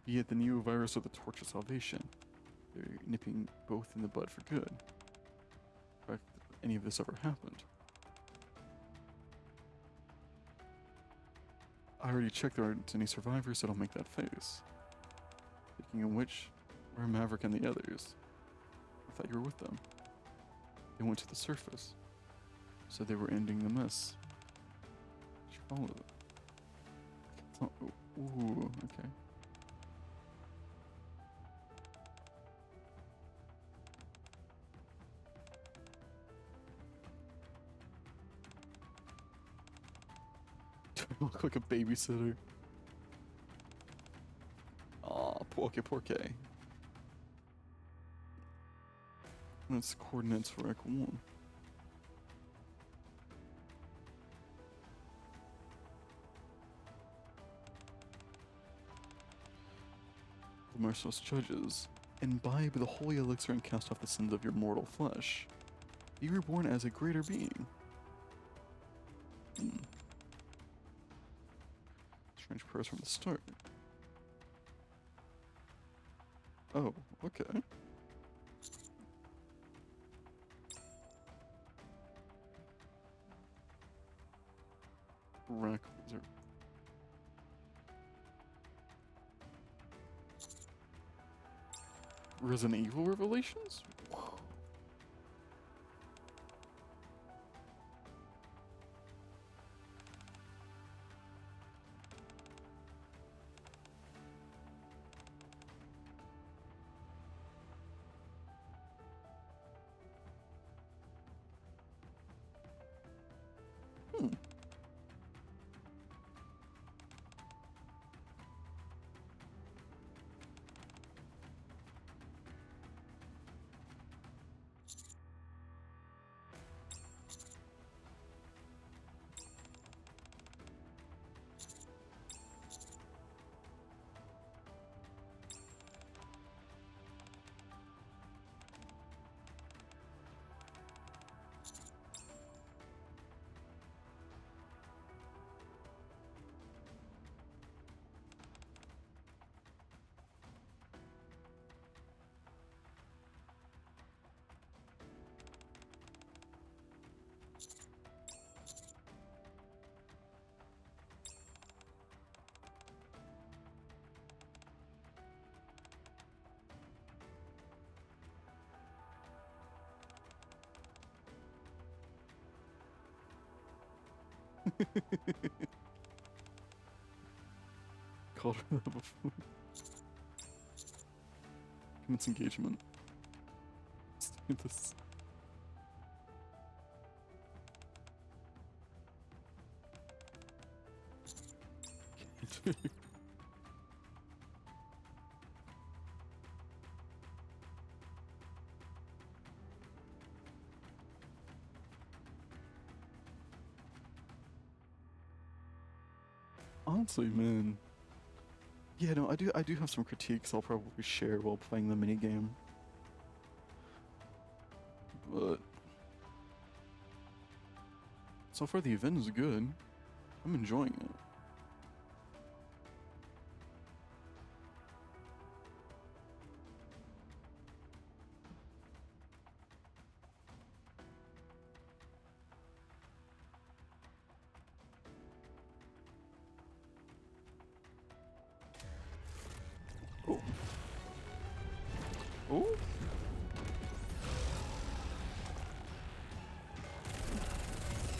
Be it the new virus or the torch of salvation. They're nipping both in the bud for good. In fact, if any of this ever happened. I already checked there aren't any survivors, so don't make that face. Speaking of which, where are Maverick and the others? I thought you were with them. They went to the surface. So they were ending the mess. Did you follow it? Oh, ooh, okay. Do I look like a babysitter? Aw, okay, poor K. That's coordinates for Ec 1. The merciless judges, imbibe the holy elixir and cast off the sins of your mortal flesh. Be reborn as a greater being. Strange prayers from the start. Oh, okay. Rack wizard. Resident Evil Revelations? Whoa. Called her that before. Commence engagement. Let's do this. Honestly, man. Yeah, no, I do have some critiques I'll probably share while playing the minigame. But so far the event is good. I'm enjoying it. Oh. Oh?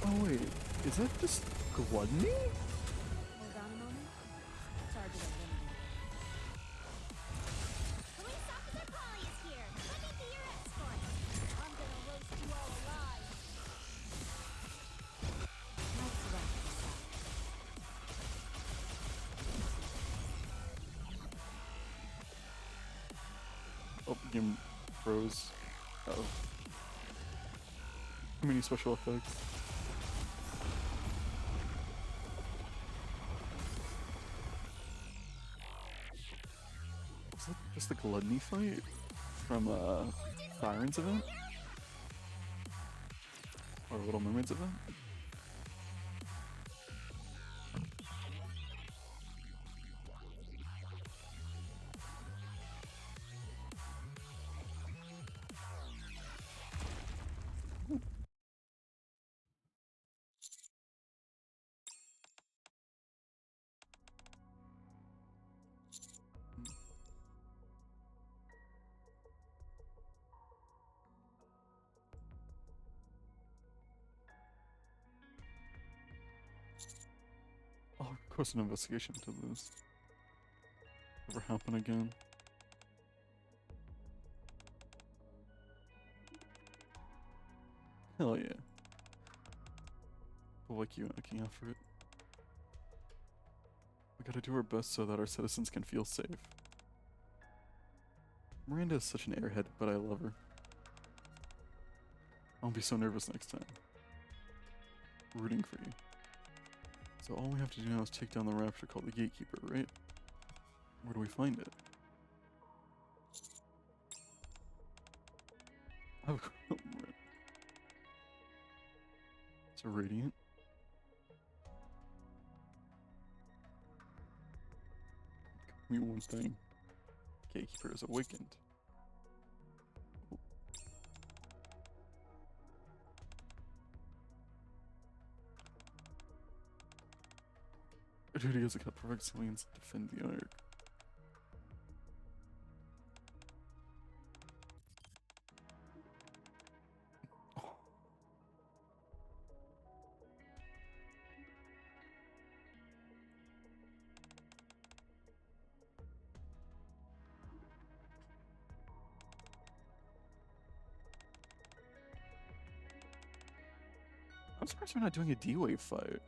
Oh wait, is that just gluttony? Hold on a moment. Target eliminated. Police Officer Polly is here. Let me be your escort. I'm gonna roast you all alive. Let's wrap this up. Oh, game froze. Uh-oh. Too many special effects. Was that just the gluttony fight from Byron's event? Or Little Mermaid's event? I'll request an investigation into this. Ever happen again? Hell yeah. People like you looking out for it. We gotta do our best so that our citizens can feel safe. Miranda is such an airhead, but I love her. I'll be so nervous next time. Rooting for you. So all we have to do now is take down the raptor called the Gatekeeper, right? Where do we find it? Oh, it's a radiant. Me one thing. Gatekeeper is awakened. Our duty is to cut perfect civilians and defend the Ark. Oh. I'm surprised we're not doing a D-Wave fight.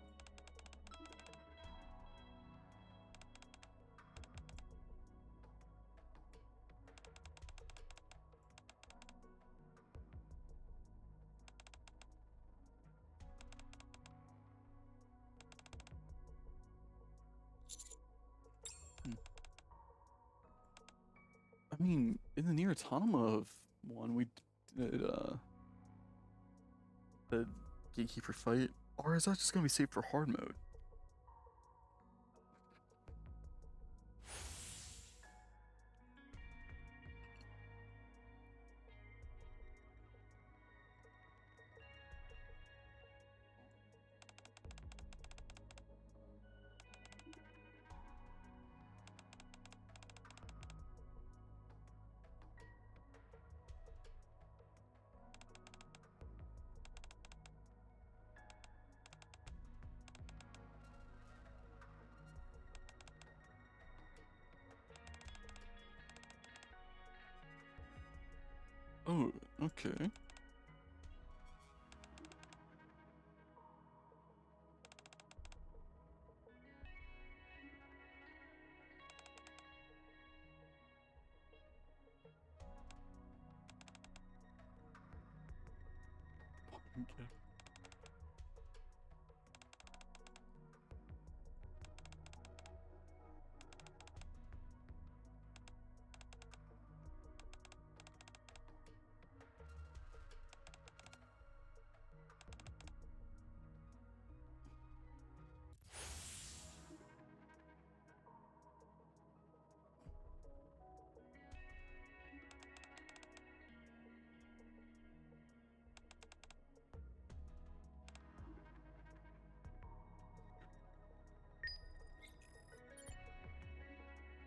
I mean, in the near Autonoma one, we did the Gatekeeper fight, or is that just gonna be saved for hard mode? Oh, okay. Okay.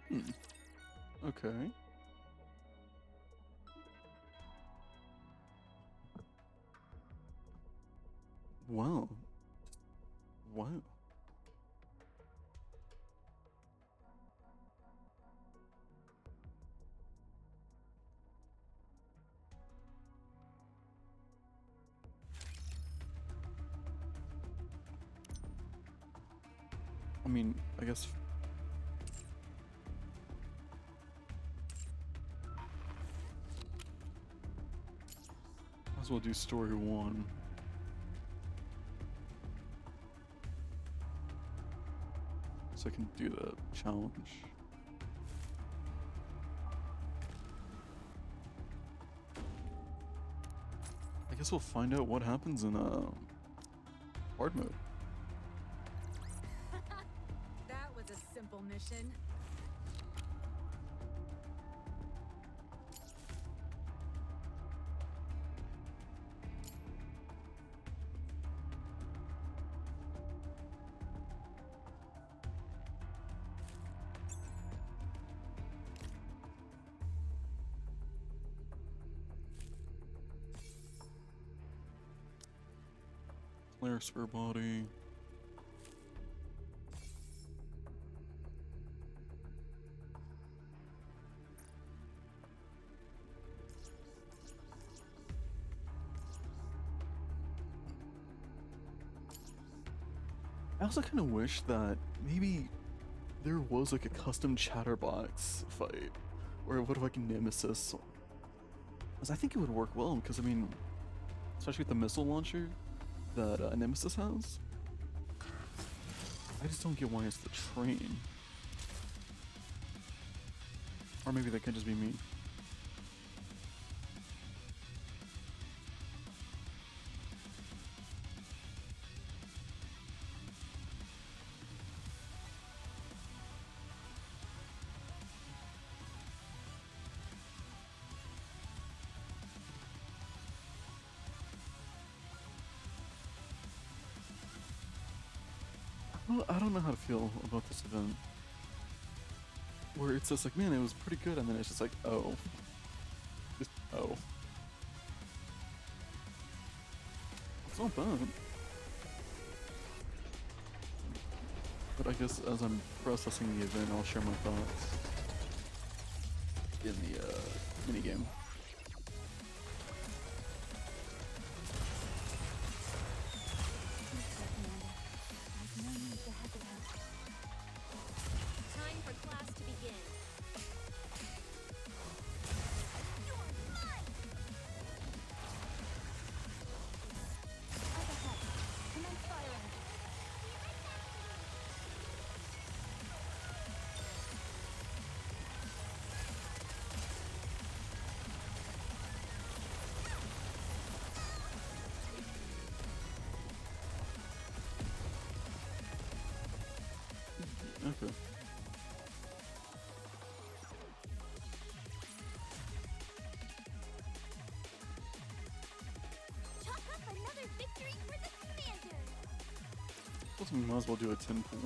Hmm. Okay. Wow. Wow. I mean, I guess. Might as well do story 1. So I can do the challenge. I guess we'll find out what happens in hard mode. That was a simple mission. Player spare body. I also kind of wish that maybe there was like a custom chatterbox fight, or what if like Nemesis? Because I think it would work well. Because I mean, especially with the missile launcher that Nemesis has, I just don't get why it's the train. Or maybe that could just be me. Well, I don't know how to feel about this event. Where it's just like, man, it was pretty good, and then it's just like, oh. Just, oh. It's not bad. But I guess as I'm processing the event, I'll share my thoughts in the minigame. There's no need to hesitate. Time for class to begin. Up ahead. Commence firing. Okay. Chalk up another victory for the commander. Plus, we might as well do a 10 pool.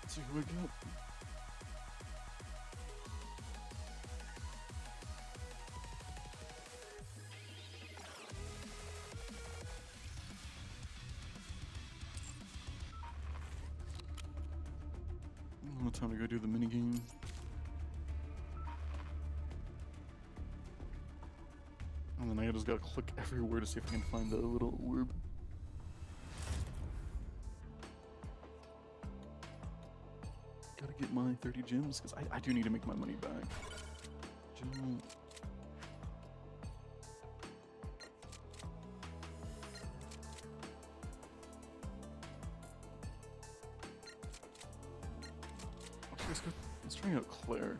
Let's see who we got. Time to go do the minigame. And then I just gotta click everywhere to see if I can find the little orb. Gotta get my 30 gems, because I do need to make my money back. Gem. Okay, let's try out Claire.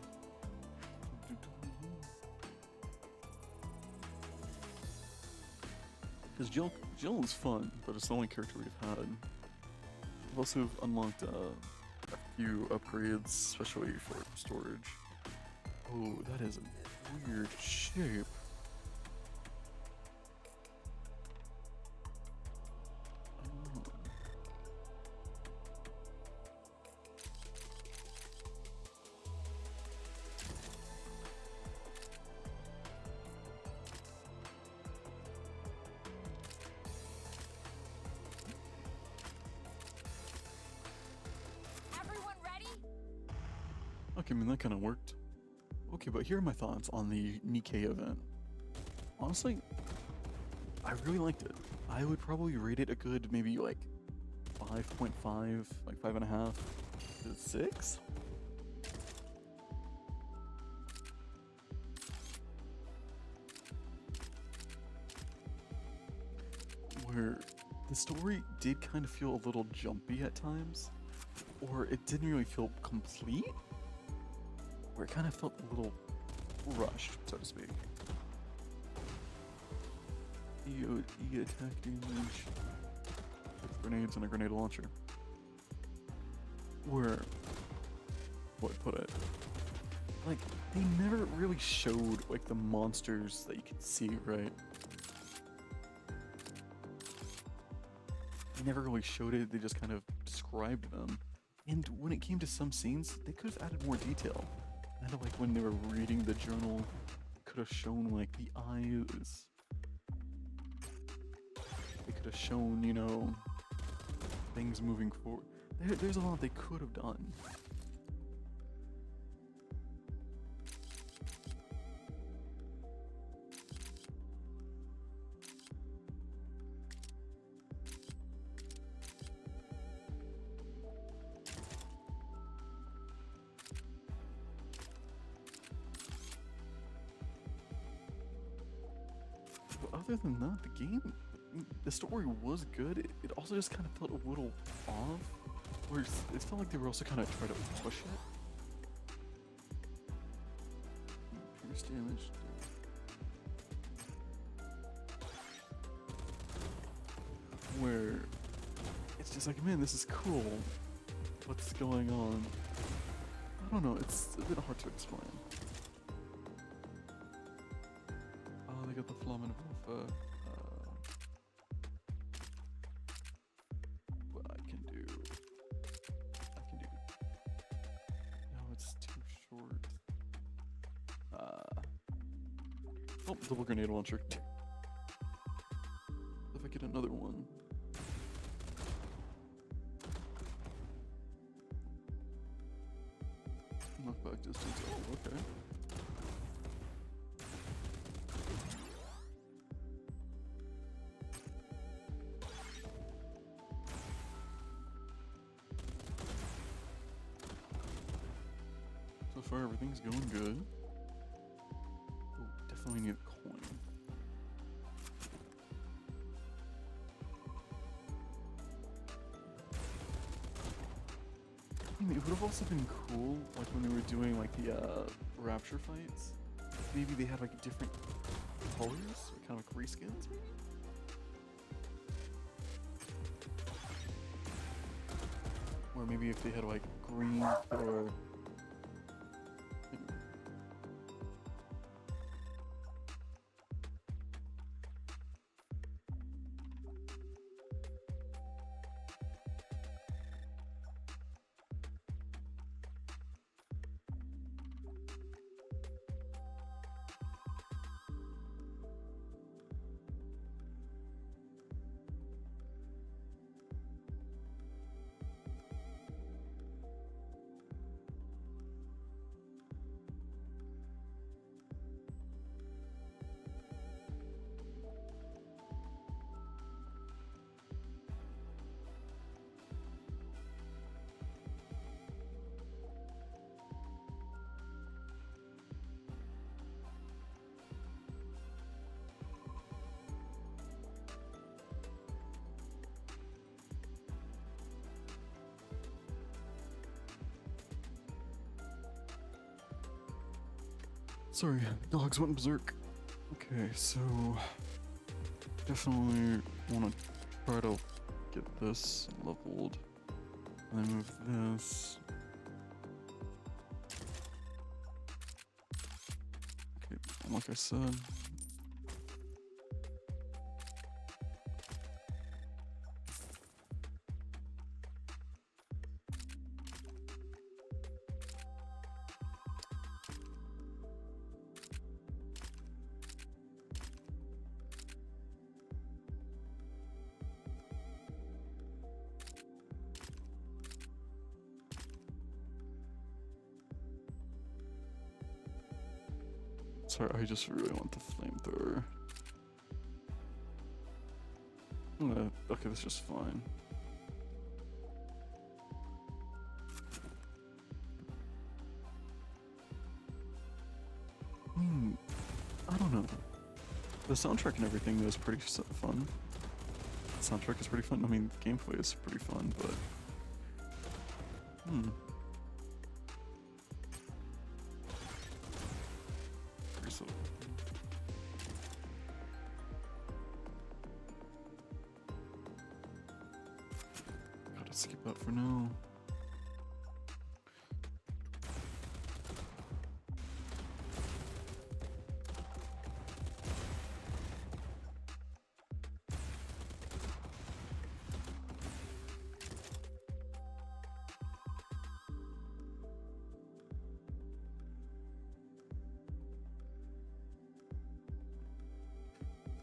Because Jill is fun, but it's the only character we've had. We've also unlocked a few upgrades, especially for storage. Oh, that is a weird shape. Oh. Everyone ready? Okay, I mean, that kind of worked. Okay, but here are my thoughts on the Nikke event. Honestly, I really liked it. I would probably rate it a good maybe like 5.5, like 5.5 to 6. Where the story did kind of feel a little jumpy at times, or it didn't really feel complete, where it kind of felt a little rushed, so to speak. E attack damage with grenades and a grenade launcher. Where, what put it? Like, they never really showed like the monsters that you could see, right? They never really showed it, they just kind of described them. And when it came to some scenes, they could have added more detail. Kind of like when they were reading the journal, could have shown like the eyes. They could have shown, you know, things moving forward. There's a lot they could have done. But other than that, the story was good. It also just kind of felt a little off. Where it felt like they were also kind of trying to push it. Pierce damage. Where it's just like, man, this is cool. What's going on? I don't know. It's a bit hard to explain. Oh, they got the Flamen Wolf. What I can do. No, it's too short. Oh, double grenade launcher. If I get another one. Knockback distance. Oh, okay. So far, everything's going good. Oh, definitely need a coin. I mean, it would have also been cool, like when we were doing like the rapture fights. Maybe they had like different colors, or kind of like reskins, maybe. Or maybe if they had like green or. Sorry, dogs went berserk. Okay, so definitely want to try to get this leveled. And then move this. Okay, and like I said. Sorry, I just really want the flamethrower. Okay, that's just fine. I don't know. The soundtrack and everything is pretty fun. The soundtrack is pretty fun. I mean, gameplay is pretty fun, but pretty slow. Gotta skip that for now.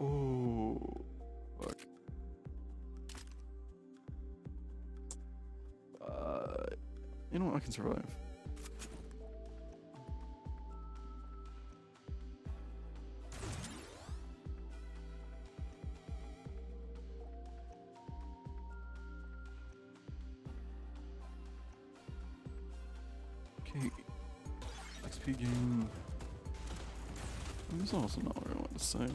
Oh, fuck. You know what? I can survive. Okay. XP game. This is also not what I want to say.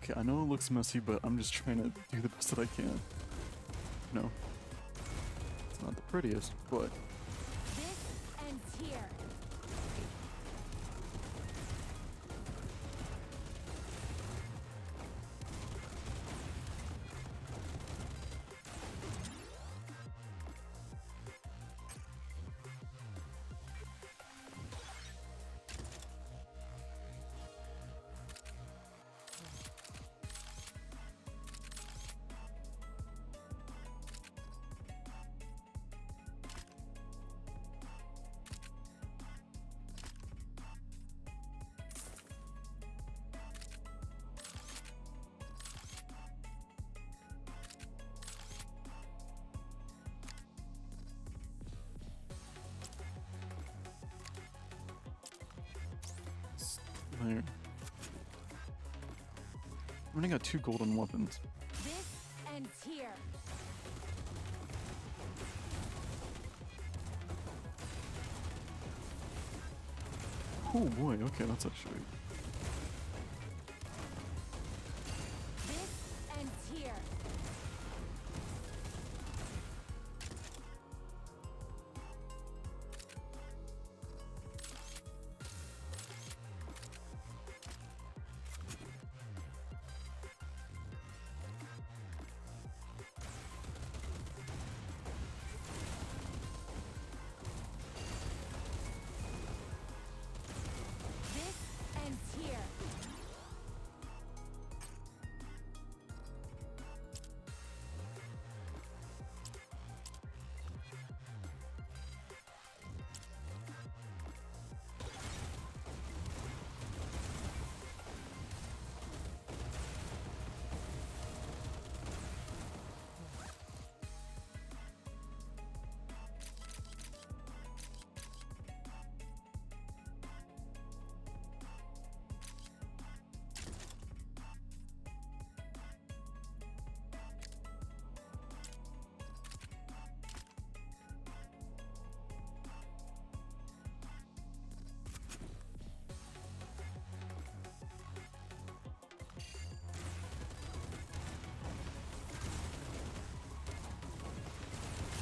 Okay, I know it looks messy, but I'm just trying to do the best that I can. No. It's not the prettiest, but This ends here. there. I only got 2 golden weapons. This ends here. Oh boy, okay, that's actually... This ends here. This ends here.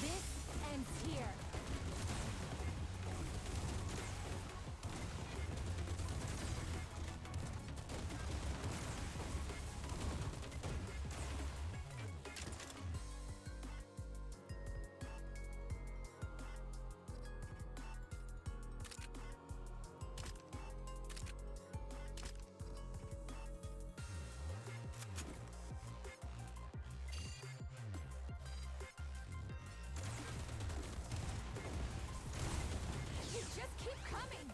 This ends here. You just keep coming.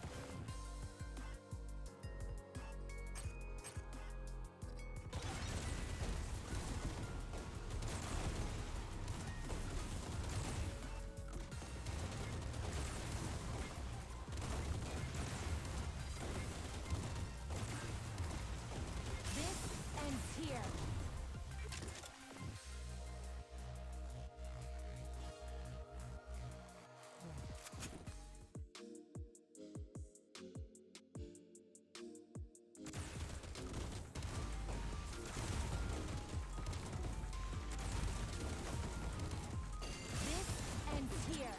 This ends here. This ends here.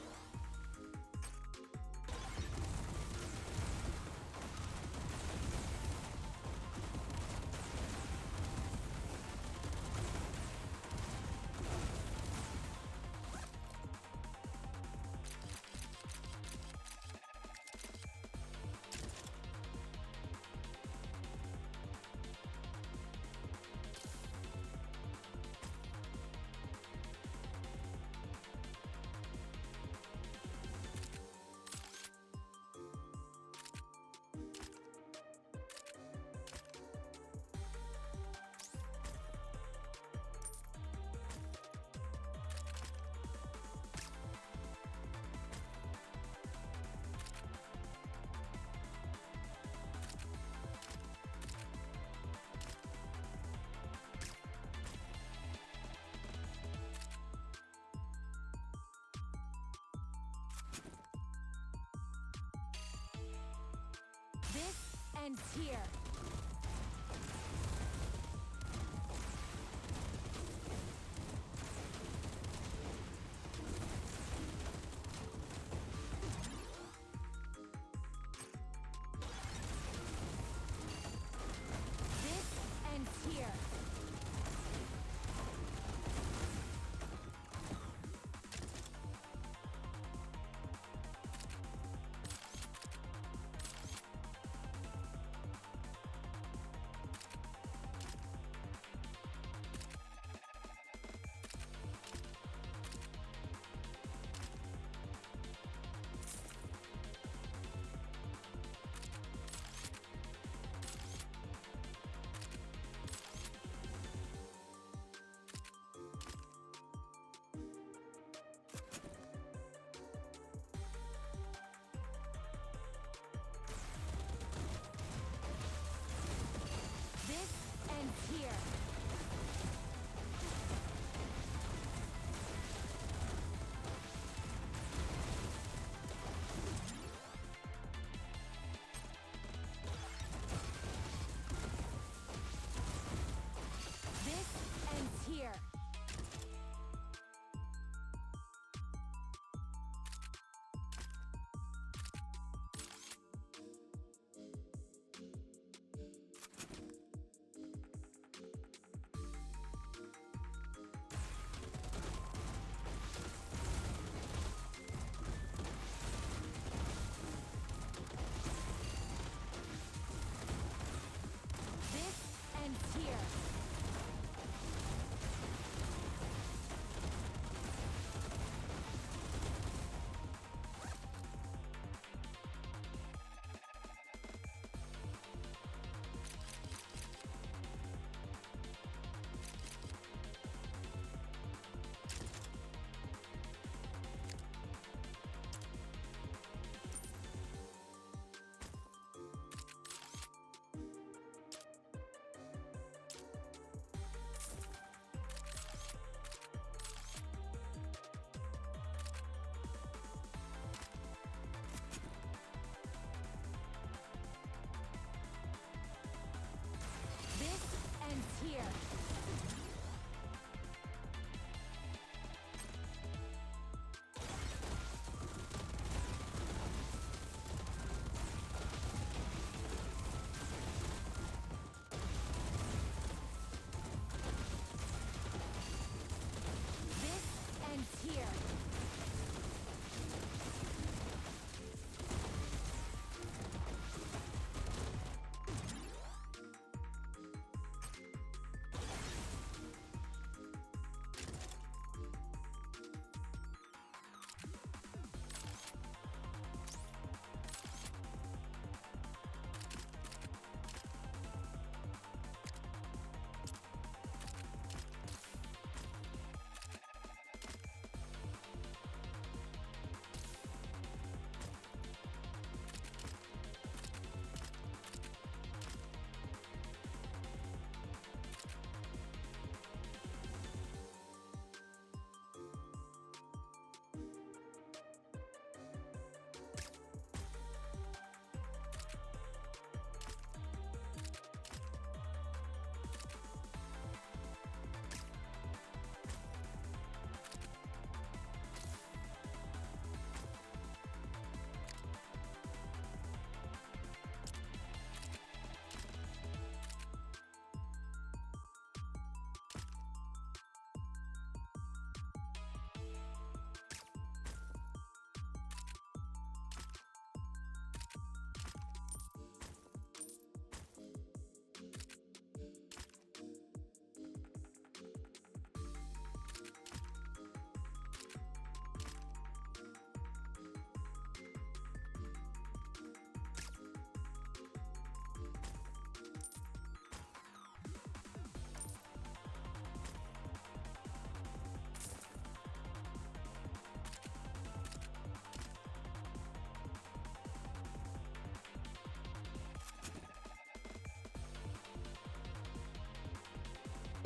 This ends here.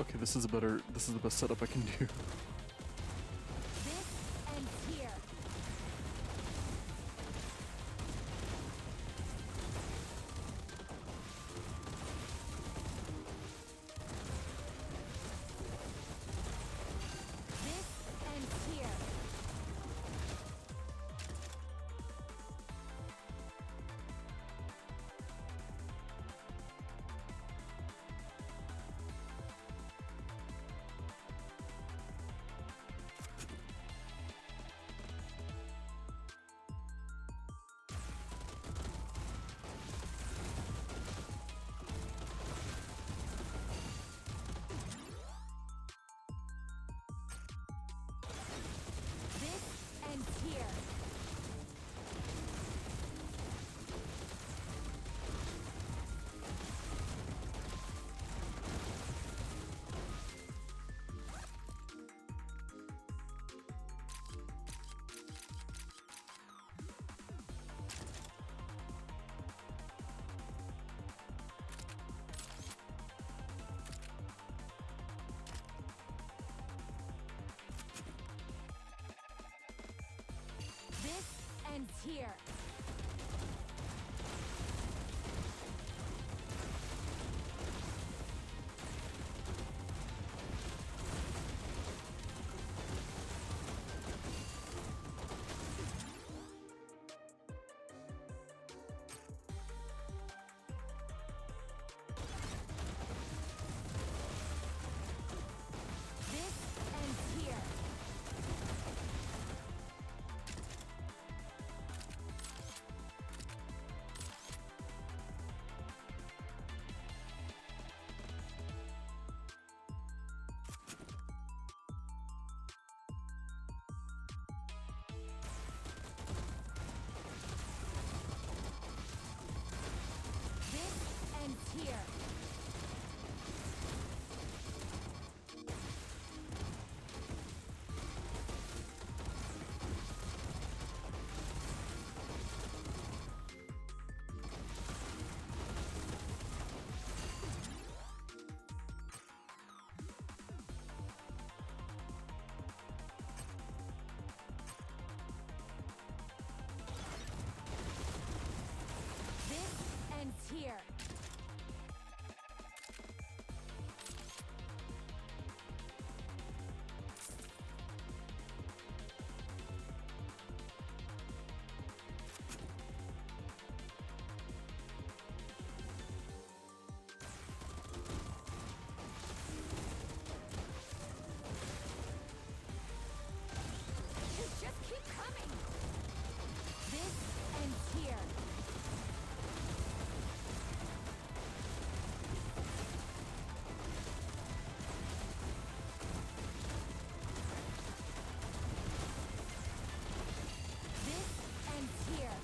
Okay, this is the best setup I can do. This ends here. This ends here. This ends here. This ends here. This ends here. This ends here. This ends here. You just keep coming. This ends here. This ends here.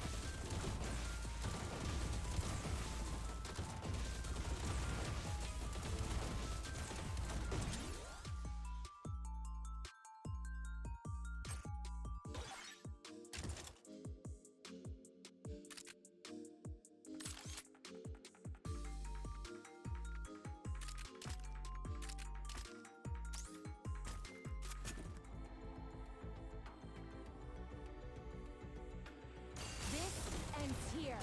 This ends here.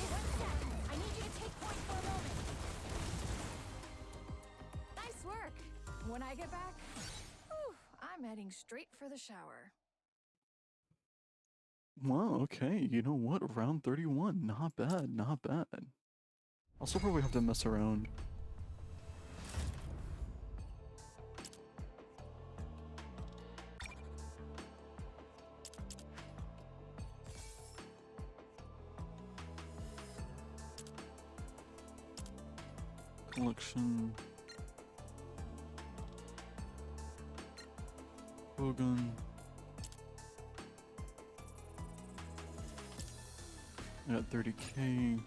One second. I need you to take point for a moment. Nice work. When I get back, whew, I'm heading straight for the shower. Wow, okay, you know what? Round 31. Not bad, not bad. I'll still probably have to mess around. Collection. Bogan. I got 30K.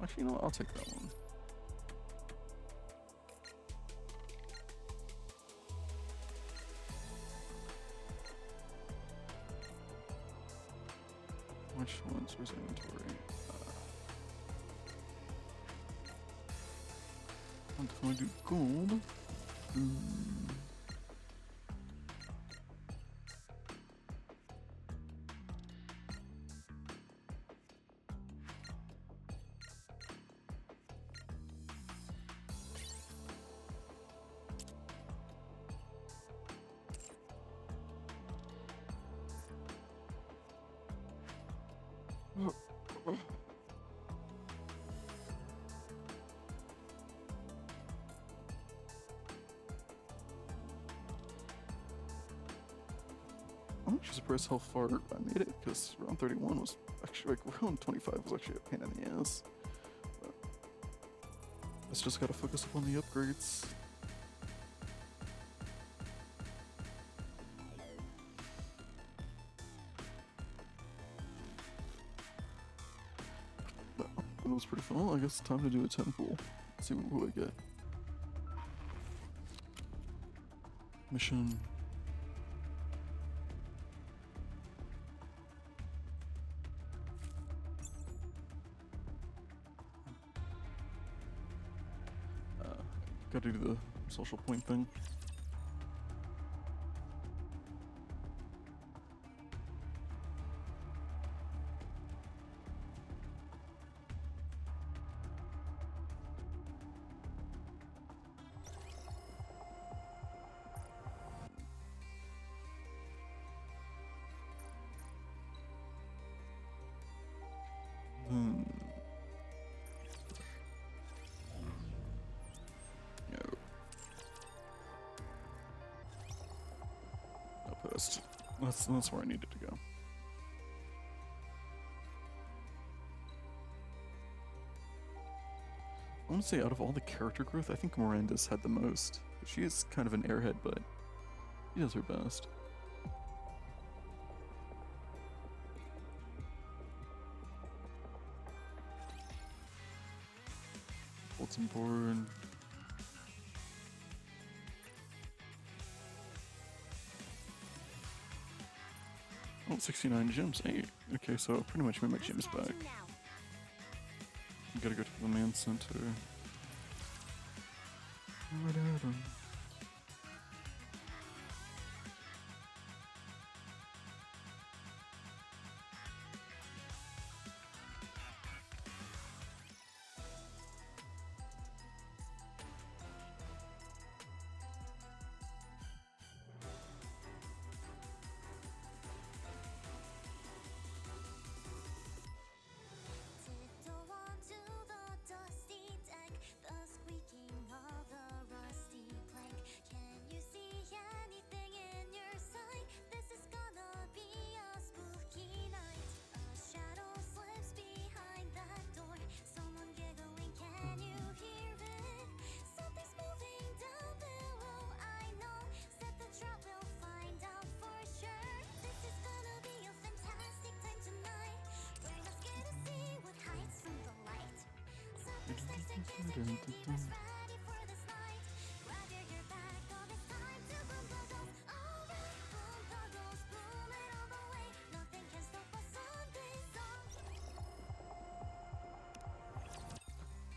Actually, you know what? I'll take that one. Which ones? Where's inventory? I'll definitely do gold. I'm actually surprised how far I made it, because round 31 was actually, like, round 25 was actually a pain in the ass. But it's just gotta focus up on the upgrades. But it was pretty fun. I guess it's time to do a 10 pool. See who I get. Mission. Gotta do the social point thing. Outpost. That's where I needed to go. I want to say out of all the character growth, I think Miranda's had the most. She is kind of an airhead, but she does her best. Bulletin board. Oh, 69 gems. Hey, okay, so pretty much made my gems back. You gotta go to the command center.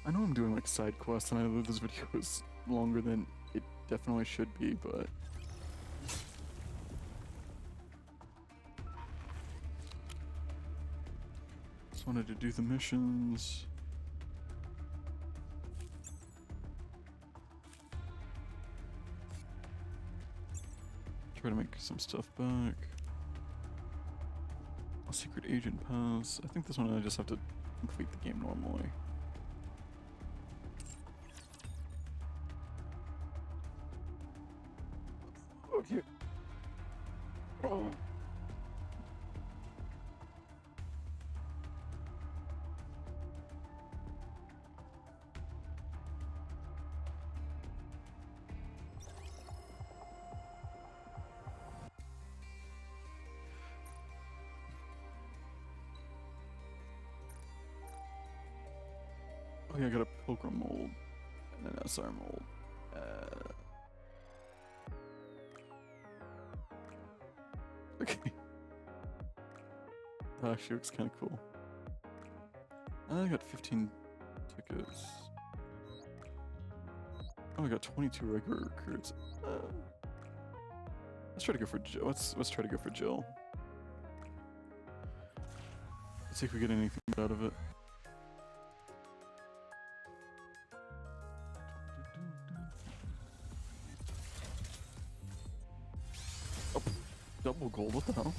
I know I'm doing like side quests, and I know this video is longer than it definitely should be, but just wanted to do the missions. Try to make some stuff back. A secret agent pass. I think this one I just have to complete the game normally. Okay. Oh. Oh yeah, I got a Pilgrim mold and an SR mold. Okay. That actually looks kind of cool. I got 15 tickets. Oh, I got 22 regular recruits. Let's try to go for Jill. Let's try to go for Jill. Let's see if we get anything out of it. Oh, double gold. What the hell?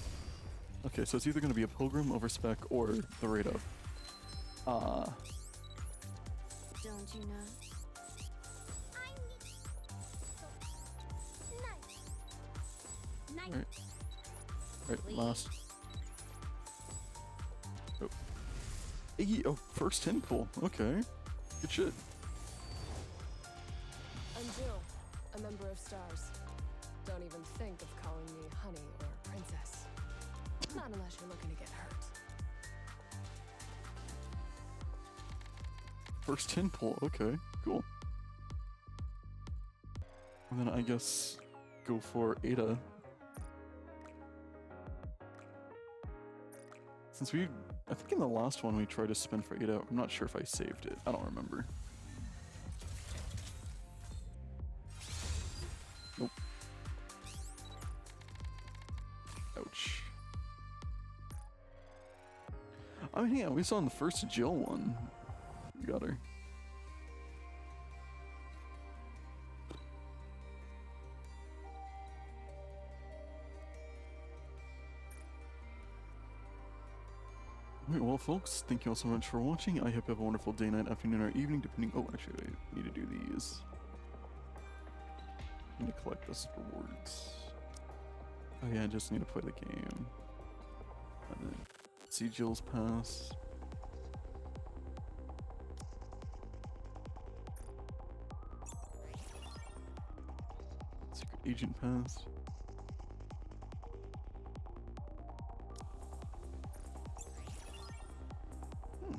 Okay, so it's either going to be a Pilgrim over spec or the rate up. Don't you know? Nice. Right, last. Oh. Hey, oh, first 10 pull. Okay. Good shit. I'm Jill, a member of Stars. Don't even think of calling me honey or princess. Not unless you're looking to get hurt. First 10 pull. Okay, cool. And then I guess go for Ada. Since I think in the last one we tried to spin for Ada. I'm not sure if I saved it. I don't remember. Nope. Ouch. I mean, yeah, we saw in the first Jill one. We got her. Alright, well folks, thank you all so much for watching. I hope you have a wonderful day, night, afternoon, or evening, depending— oh, actually, I need to do these. I need to collect this rewards. Oh yeah, I just need to play the game. And then see Jill's pass. Secret agent pass.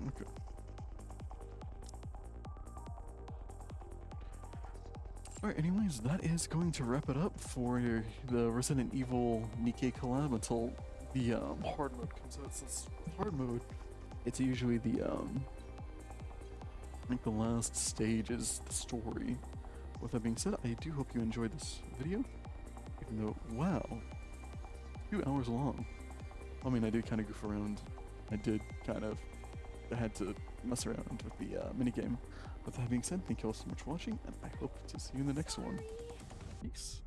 Okay. Alright, anyways, that is going to wrap it up for the Resident Evil Nikke collab until the hard mode comes out. Since hard mode, it's usually the I think the last stage is the story. With that being said, I do hope you enjoyed this video. Even though, wow, 2 hours long. I mean, I did kind of goof around. I had to mess around with the minigame. With that being said, thank you all so much for watching, and I hope to see you in the next one. Peace.